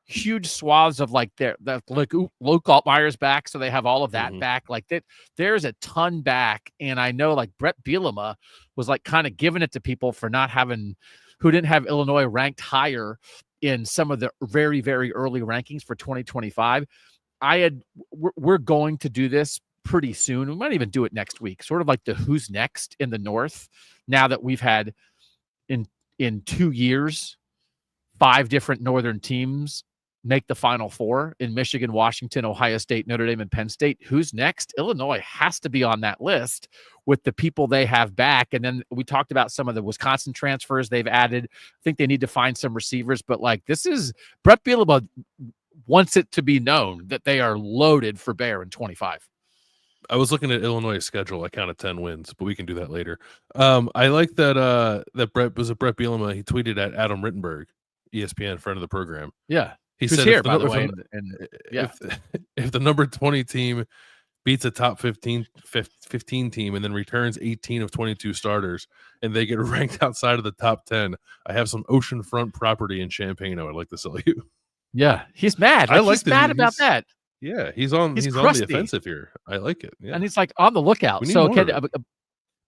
huge swaths of like like Luke Altmaier's back, so they have all of that back. Like that, there's a ton back, and I know like Brett Bielema was like kind of giving it to people for not having, who didn't have Illinois ranked higher in some of the very, very early rankings for 2025. We're going to do this pretty soon. We might even do it next week, sort of like the who's next in the North. Now that we've had in 2 years, 5 different Northern teams make the Final Four in Michigan, Washington, Ohio State, Notre Dame, and Penn State. Who's next? Illinois has to be on that list with the people they have back. And then we talked about some of the Wisconsin transfers they've added. I think they need to find some receivers, but like this is Brett Bielema wants it to be known that they are loaded for bear in 25. I was looking at Illinois' schedule. I counted 10 wins, but we can do that later. I like that Brett Bielema. He tweeted at Adam Rittenberg, ESPN, friend of the program. Yeah. He Who's said, here, by the way. If the number 20 team beats a top 15 team and then returns 18 of 22 starters and they get ranked outside of the top 10, I have some oceanfront property in Champaign I would like to sell you. Yeah, he's mad. Like, he's mad about that. Yeah, he's on the offensive here. I like it. Yeah. And he's like on the lookout. So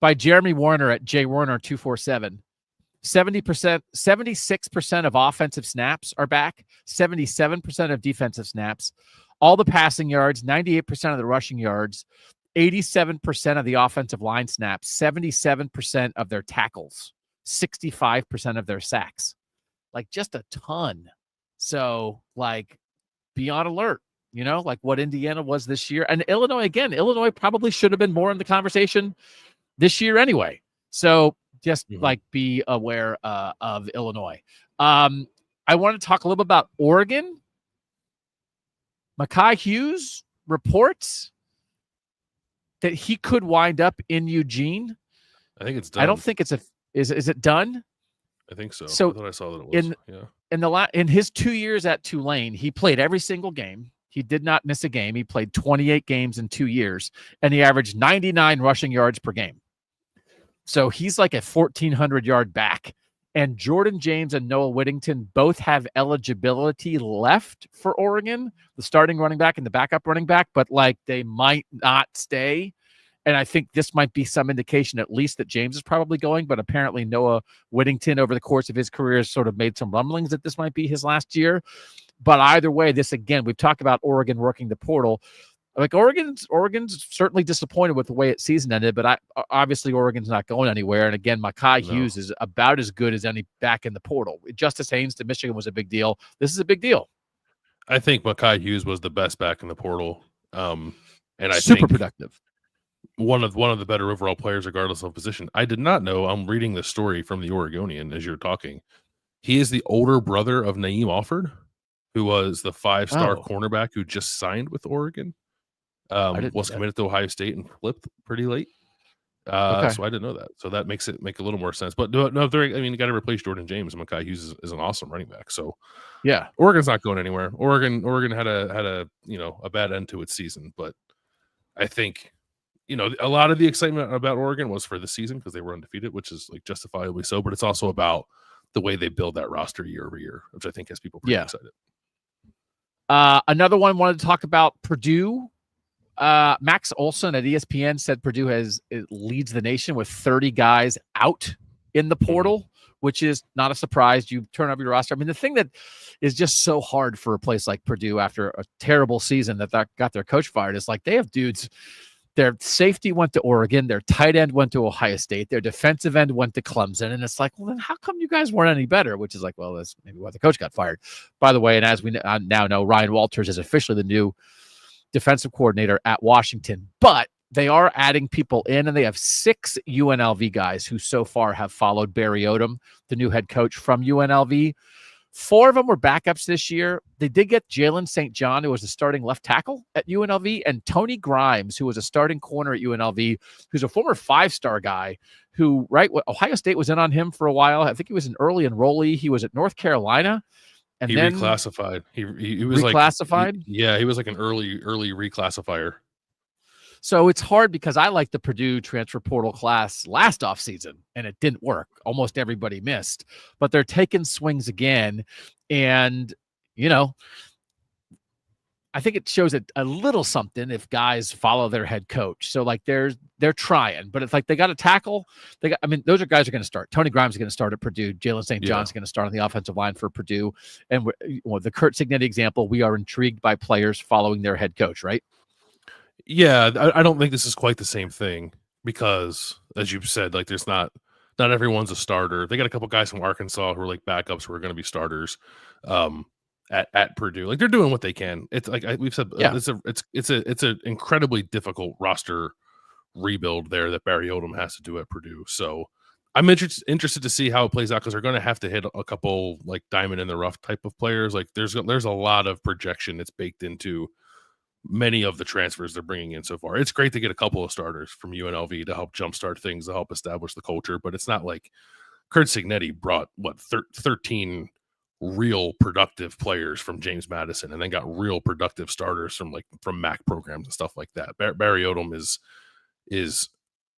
by Jeremy Warner at jwarner247. 76% of offensive snaps are back, 77% of defensive snaps, all the passing yards, 98% of the rushing yards, 87% of the offensive line snaps, 77% of their tackles, 65% of their sacks, like just a ton. So like be on alert, like what Indiana was this year. And Illinois probably should have been more in the conversation this year anyway. So just like be aware of Illinois. I want to talk a little bit about Oregon. Mekhi Hughes reports that he could wind up in Eugene. I think it's done. I don't think it's is it done? I think so. So I thought I saw that it was. In his 2 years at Tulane, he played every single game. He did not miss a game. He played 28 games in 2 years, and he averaged 99 rushing yards per game. So he's like a 1,400-yard back. And Jordan James and Noah Whittington both have eligibility left for Oregon, the starting running back and the backup running back, but like they might not stay. And I think this might be some indication at least that James is probably going, but apparently Noah Whittington over the course of his career has sort of made some rumblings that this might be his last year. But either way, we've talked about Oregon working the portal. Like Oregon's certainly disappointed with the way its season ended, but obviously Oregon's not going anywhere. And again, Mekhi Hughes is about as good as any back in the portal. Justice Haynes to Michigan was a big deal. This is a big deal. I think Mekhi Hughes was the best back in the portal, and I super think productive. One of the better overall players, regardless of position. I did not know. I'm reading the story from the Oregonian as you're talking. He is the older brother of Naeem Alford, who was the 5-star cornerback who just signed with Oregon. Was committed to Ohio State and flipped pretty late. So I didn't know that. So that makes it make a little more sense. But no, you got to replace Jordan James. And Mekhi Hughes is an awesome running back. So yeah, Oregon's not going anywhere. Oregon had a bad end to its season, but I think a lot of the excitement about Oregon was for the season because they were undefeated, which is like justifiably so. But it's also about the way they build that roster year over year, which I think has people pretty excited. Another one wanted to talk about Purdue. Max Olson at ESPN said Purdue leads the nation with 30 guys out in the portal, which is not a surprise. You turn over your roster. I mean, the thing that is just so hard for a place like Purdue after a terrible season that got their coach fired is like they have dudes. Their safety went to Oregon. Their tight end went to Ohio State. Their defensive end went to Clemson. And it's like, well, then how come you guys weren't any better? Which is like, well, that's maybe why the coach got fired. By the way, and as we now know, Ryan Walters is officially the new defensive coordinator at Washington, but they are adding people in, and they have 6 UNLV guys who so far have followed Barry Odom, the new head coach from UNLV. 4 of them were backups this year. They did get Jalen St. John, who was the starting left tackle at UNLV, and Tony Grimes, who was a starting corner at UNLV, who's a former 5-star guy who, Ohio State was in on him for a while. I think he was an early enrollee. He was at North Carolina. And then reclassified. He was reclassified. He was like an early reclassifier. So it's hard because I like the Purdue transfer portal class last offseason, and it didn't work. Almost everybody missed, but they're taking swings again. And I think it shows a little something if guys follow their head coach. So like they're trying, but it's like they got to tackle. Those are guys who are going to start. Tony Grimes is going to start at Purdue. Jalen St. John's going to start on the offensive line for Purdue. And the Kurt Signetti example, we are intrigued by players following their head coach, right? Yeah, I don't think this is quite the same thing because, as you've said, like there's not everyone's a starter. They got a couple guys from Arkansas who are like backups who are going to be starters. At Purdue, like they're doing what they can. It's like we've said, it's an incredibly difficult roster rebuild there that Barry Odom has to do at Purdue. So I'm interested to see how it plays out because they're going to have to hit a couple like diamond in the rough type of players. Like there's a lot of projection that's baked into many of the transfers they're bringing in so far. It's great to get a couple of starters from UNLV to help jumpstart things, to help establish the culture, but it's not like Kurt Signetti brought 13 real productive players from James Madison and then got real productive starters from MAC programs and stuff like that. Barry Odom is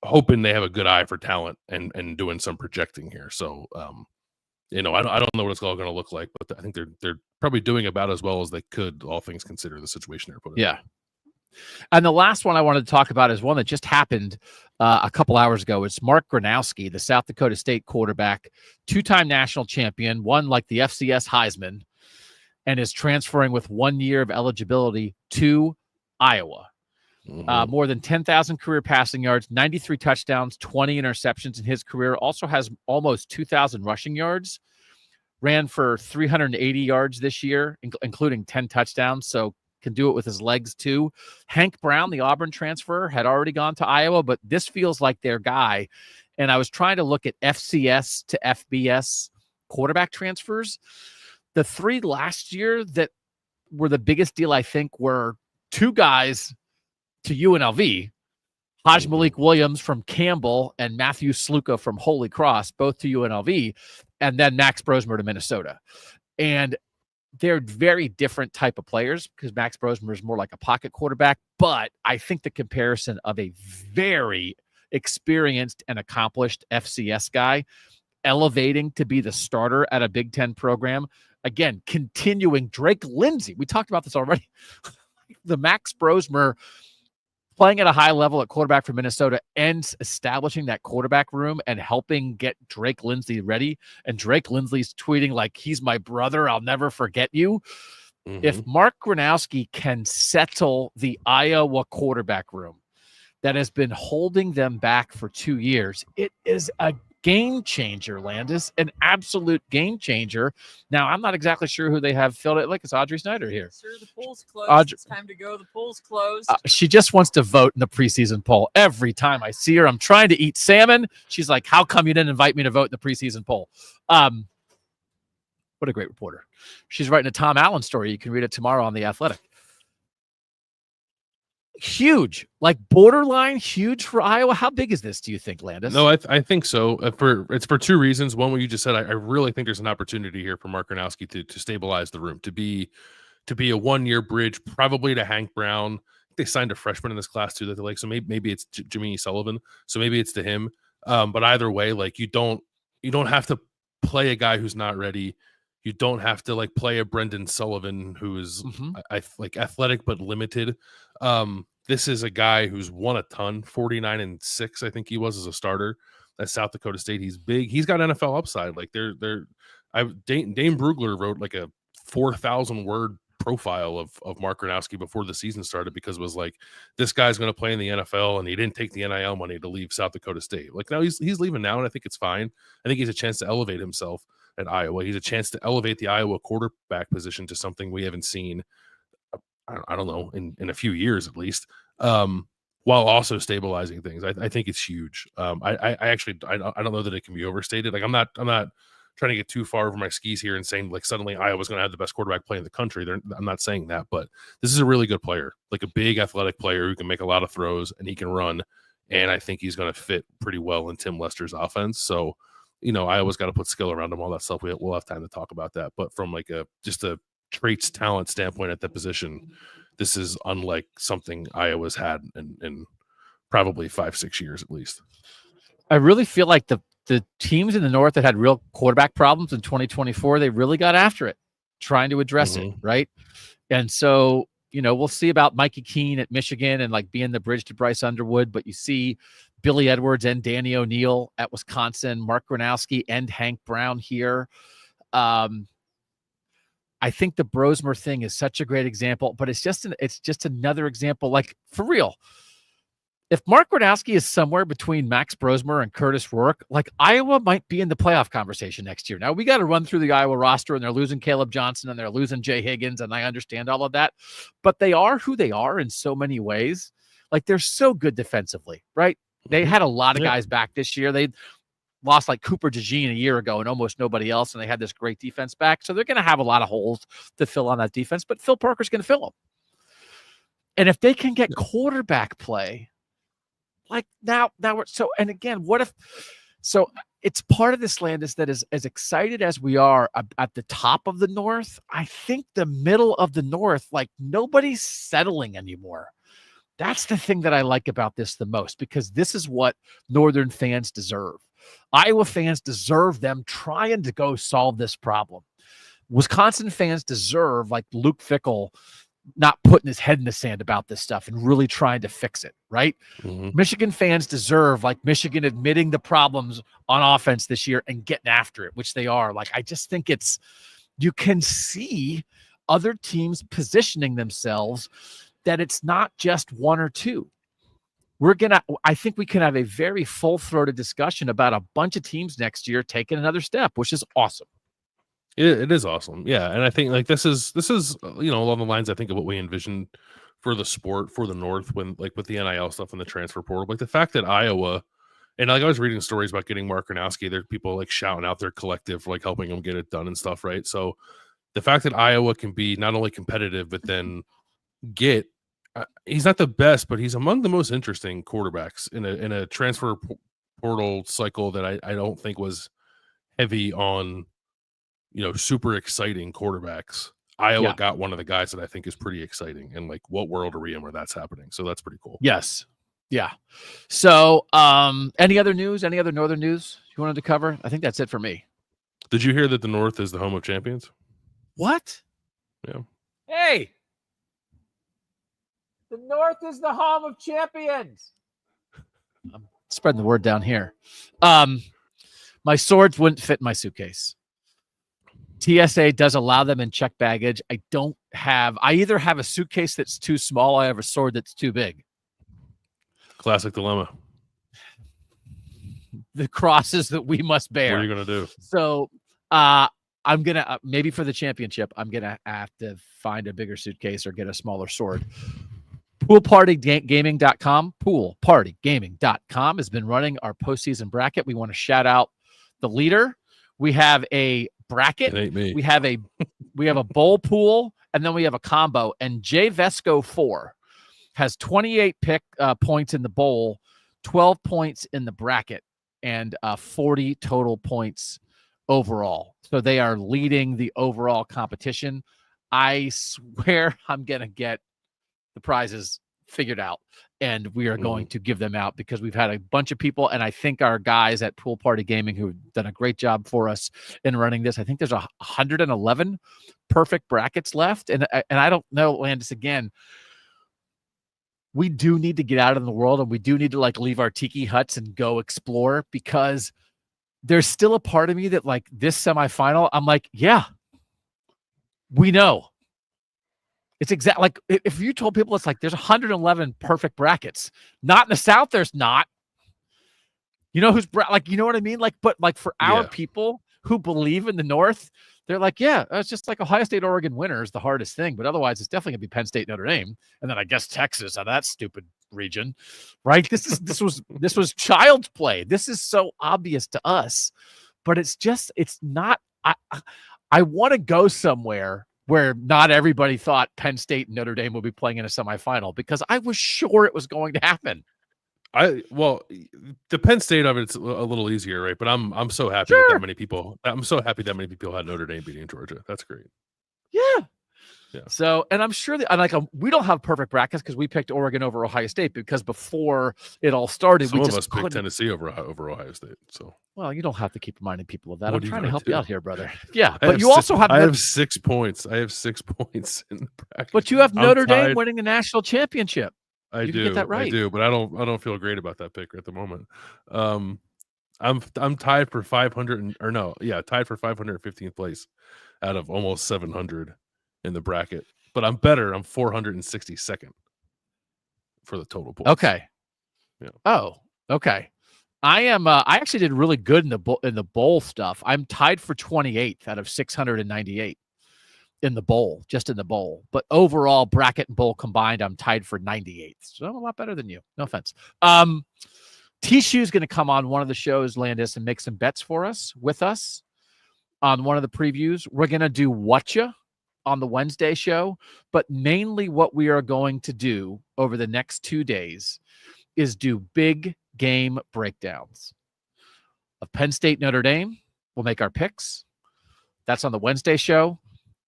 hoping they have a good eye for talent and doing some projecting here. So I don't know what it's all going to look like, but I think they're probably doing about as well as they could, all things considered, the situation they're put in. Yeah. And the last one I wanted to talk about is one that just happened a couple hours ago. It's Mark Gronowski, the South Dakota State quarterback, two-time national champion, won like the FCS Heisman, and is transferring with 1 year of eligibility to Iowa. More than 10,000 career passing yards, 93 touchdowns, 20 interceptions in his career. Also has almost 2,000 rushing yards. Ran for 380 yards this year, including 10 touchdowns. So can do it with his legs too. Hank Brown, the Auburn transfer, had already gone to Iowa, but this feels like their guy. And I was trying to look at FCS to FBS quarterback transfers. The three last year that were the biggest deal, I think, were two guys to UNLV, Haj Malik Williams from Campbell and Matthew Sluka from Holy Cross, both to UNLV, and then Max Brosmer to Minnesota. And they're very different type of players because Max Brosmer is more like a pocket quarterback. But I think the comparison of a very experienced and accomplished FCS guy elevating to be the starter at a Big Ten program, again, continuing Drake Lindsey. We talked about this already. The Max Brosmer playing at a high level at quarterback for Minnesota and establishing that quarterback room and helping get Drake Lindsey ready. And Drake Lindsey's tweeting like, he's my brother, I'll never forget you. If Mark Gronowski can settle the Iowa quarterback room that has been holding them back for 2 years, it is a game changer, Landis, an absolute game changer. Now, I'm not exactly sure who they have filled it. Like, it's Audrey Snyder here. Sir, the poll's closed. It's time to go. The poll's closed. She just wants to vote in the preseason poll. Every time I see her, I'm trying to eat salmon. She's like, how come you didn't invite me to vote in the preseason poll? What a great reporter. She's writing a Tom Allen story. You can read it tomorrow on The Athletic. Huge, like borderline huge for Iowa. How big is this, do you think, Landis? No, I think so. It's for two reasons. One, what you just said, I really think there's an opportunity here for Mark Gronowski to stabilize the room, to be a 1 year bridge, probably to Hank Brown. They signed a freshman in this class too that they like, so maybe it's Jimmy Sullivan, so maybe it's to him. But either way, like you don't have to play a guy who's not ready. You don't have to like play a Brendan Sullivan who is like athletic but limited. This is a guy who's won a ton, 49-6, I think he was as a starter at South Dakota State. He's big. He's got NFL upside. Like Dane Brugler wrote like a 4,000 word profile of Mark Gronowski before the season started because it was like, this guy's going to play in the NFL and he didn't take the NIL money to leave South Dakota State. Like now he's leaving now, and I think it's fine. I think he's a chance to elevate himself at Iowa. He's a chance to elevate the Iowa quarterback position to something we haven't seen, I don't know, in a few years at least, while also stabilizing things. I think it's huge. I actually don't know that it can be overstated. Like I'm not trying to get too far over my skis here and saying like suddenly Iowa's going to have the best quarterback play in the country. I'm not saying that, but this is a really good player, like a big athletic player who can make a lot of throws and he can run. And I think he's going to fit pretty well in Tim Lester's offense. So, Iowa's got to put skill around him, all that stuff. We'll have time to talk about that. But from like just a traits, talent standpoint at that position, this is unlike something Iowa's had in probably 5-6 years at least. I really feel like the teams in the North that had real quarterback problems in 2024, they really got after it. trying to address it, right? And so, we'll see about Mikey Keene at Michigan and like being the bridge to Bryce Underwood, but you see Billy Edwards and Danny O'Neal at Wisconsin, Mark Gronowski and Hank Brown here. I think the Brosmer thing is such a great example, but it's just another example. Like, for real, if Mark Gronowski is somewhere between Max Brosmer and Curtis Rourke, like, Iowa might be in the playoff conversation next year. Now, we got to run through the Iowa roster, and they're losing Caleb Johnson, and they're losing Jay Higgins, and I understand all of that. But they are who they are in so many ways. Like, they're so good defensively, right? They had a lot of guys back this year. They lost like Cooper DeJean a year ago and almost nobody else, and they had this great defense back. So they're going to have a lot of holes to fill on that defense, but Phil Parker's going to fill them. And if they can get quarterback play, like now we're so, and again, what if, so it's part of this, Landis, that is as excited as we are at the top of the North. I think the middle of the North, like, nobody's settling anymore. That's the thing that I like about this the most, because this is what Northern fans deserve. Iowa fans deserve them trying to go solve this problem. Wisconsin fans deserve, like, Luke Fickell not putting his head in the sand about this stuff and really trying to fix it, right? Michigan fans deserve, like, Michigan admitting the problems on offense this year and getting after it, which they are. Like, I just think you can see other teams positioning themselves that it's not just one or two. I think we can have a very full-throated discussion about a bunch of teams next year taking another step, which is awesome. It is awesome. Yeah. And I think, like, this is, along the lines, I think, of what we envisioned for the sport, for the North, when, like, with the NIL stuff and the transfer portal, like the fact that Iowa, and like I was reading stories about getting Mark Gronowski, there are people like shouting out their collective, like helping them get it done and stuff. Right. So the fact that Iowa can be not only competitive, but then he's not the best, but he's among the most interesting quarterbacks in a transfer portal cycle that I don't think was heavy on, super exciting quarterbacks. Iowa got one of the guys that I think is pretty exciting, and like, what world are we in where that's happening? So that's pretty cool. Yes. Yeah. So, any other news? Any other Northern news you wanted to cover? I think that's it for me. Did you hear that the North is the home of champions? What? Yeah. Hey, the North is the home of champions. I'm spreading the word down here. My swords wouldn't fit in my suitcase. TSA does allow them in checked baggage. I either have a suitcase that's too small, or I have a sword that's too big. Classic dilemma. The crosses that we must bear. What are you going to do? So I'm going to, maybe for the championship, I'm going to have to find a bigger suitcase or get a smaller sword. Poolpartygaming.com has been running our postseason bracket. We want to shout out the leader. We have a bracket. It ain't me. We have a bowl pool, and then we have a combo. And Jay Vesco 4 has 28 points in the bowl, 12 points in the bracket, and 40 total points overall. So they are leading the overall competition. I swear I'm going to get the prizes figured out, and we are going to give them out, because we've had a bunch of people, and I think our guys at Pool Party Gaming who've done a great job for us in running this. I think there's 111 perfect brackets left, and I don't know, Landis, again, we do need to get out in the world, and we do need to, like, leave our tiki huts and go explore, because there's still a part of me that, like, this semifinal, I'm like, yeah, we know. It's exactly like if you told people it's like there's 111 perfect brackets. Not in the South, there's not. You know who's like, you know what I mean? Like, but like for our people who believe in the North, they're like, yeah, it's just like Ohio State, Oregon winner is the hardest thing, but otherwise it's definitely gonna be Penn State-Notre Dame, and then I guess Texas out of that stupid region, right? This was child's play. This is so obvious to us, but it's not. I want to go somewhere where not everybody thought Penn State and Notre Dame would be playing in a semifinal, because I was sure it was going to happen. Well, the Penn State of it's a little easier, right? But I'm so happy that many people. I'm so happy that many people had Notre Dame beating Georgia. That's great. Yeah, Yeah. So, and I'm sure that we don't have perfect brackets because we picked Oregon over Ohio State because before it all started, Some we of just us picked Tennessee over Ohio State. So, well, you don't have to keep reminding people of that. What I'm are you trying to gonna help do? you out here, brother. Yeah, I but you also have. I have 6 points. I have 6 points in the bracket. But you have I'm Notre Dame tied. winning the national championship. I You do. can get that right. I do, but I don't feel great about that pick at the moment. I'm tied for 500 tied for 515th place out of almost 700 in the bracket. But I'm better. I'm 462nd for the total points. Okay. Yeah. Oh, okay. I am. I actually did really good in the bowl stuff. I'm tied for 28th out of 698 in the bowl, just in the bowl. But overall, bracket and bowl combined, I'm tied for 98th. So I'm a lot better than you. No offense. T-Shoe's going to come on one of the shows, Landis, and make some bets for us with us on one of the previews. We're going to do Whatcha on the Wednesday show, but mainly what we are going to do over the next 2 days is do big game breakdowns of Penn State-Notre Dame. We'll make our picks. That's on the Wednesday show.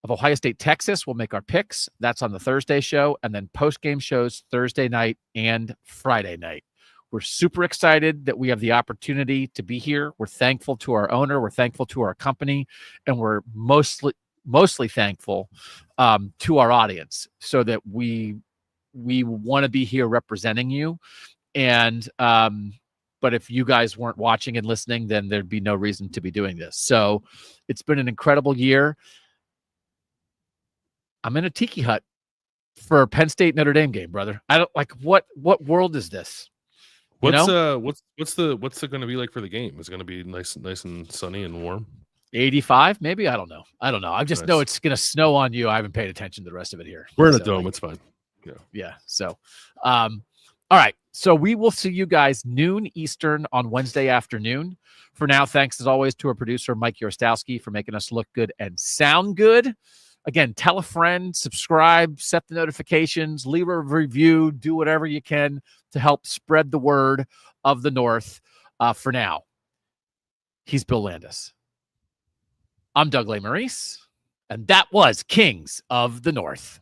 Of Ohio State-Texas, we'll make our picks. That's on the Thursday show. And then post-game shows Thursday night and Friday night. We're super excited that we have the opportunity to be here. We're thankful to our owner. We're thankful to our company. And we're mostly thankful to our audience so that we want to be here representing you. And but if you guys weren't watching and listening, then there'd be no reason to be doing this. So it's been an incredible year. I'm in a tiki hut for a Penn State Notre Dame game, brother. I don't like what world is this? What's it going to be like for the game? Is it going to be nice and sunny and warm? 85, maybe. I don't know. I just know it's going to snow on you. I haven't paid attention to the rest of it here. We're in a dome. It's fine. Yeah. So, all right. So we will see you guys noon Eastern on Wednesday afternoon. For now, thanks as always to our producer, Mike Yorostowski, for making us look good and sound good. Again, tell a friend, subscribe, set the notifications, leave a review, do whatever you can to help spread the word of the North. For now, he's Bill Landis. I'm Doug Lesmerises, and that was Kings of the North.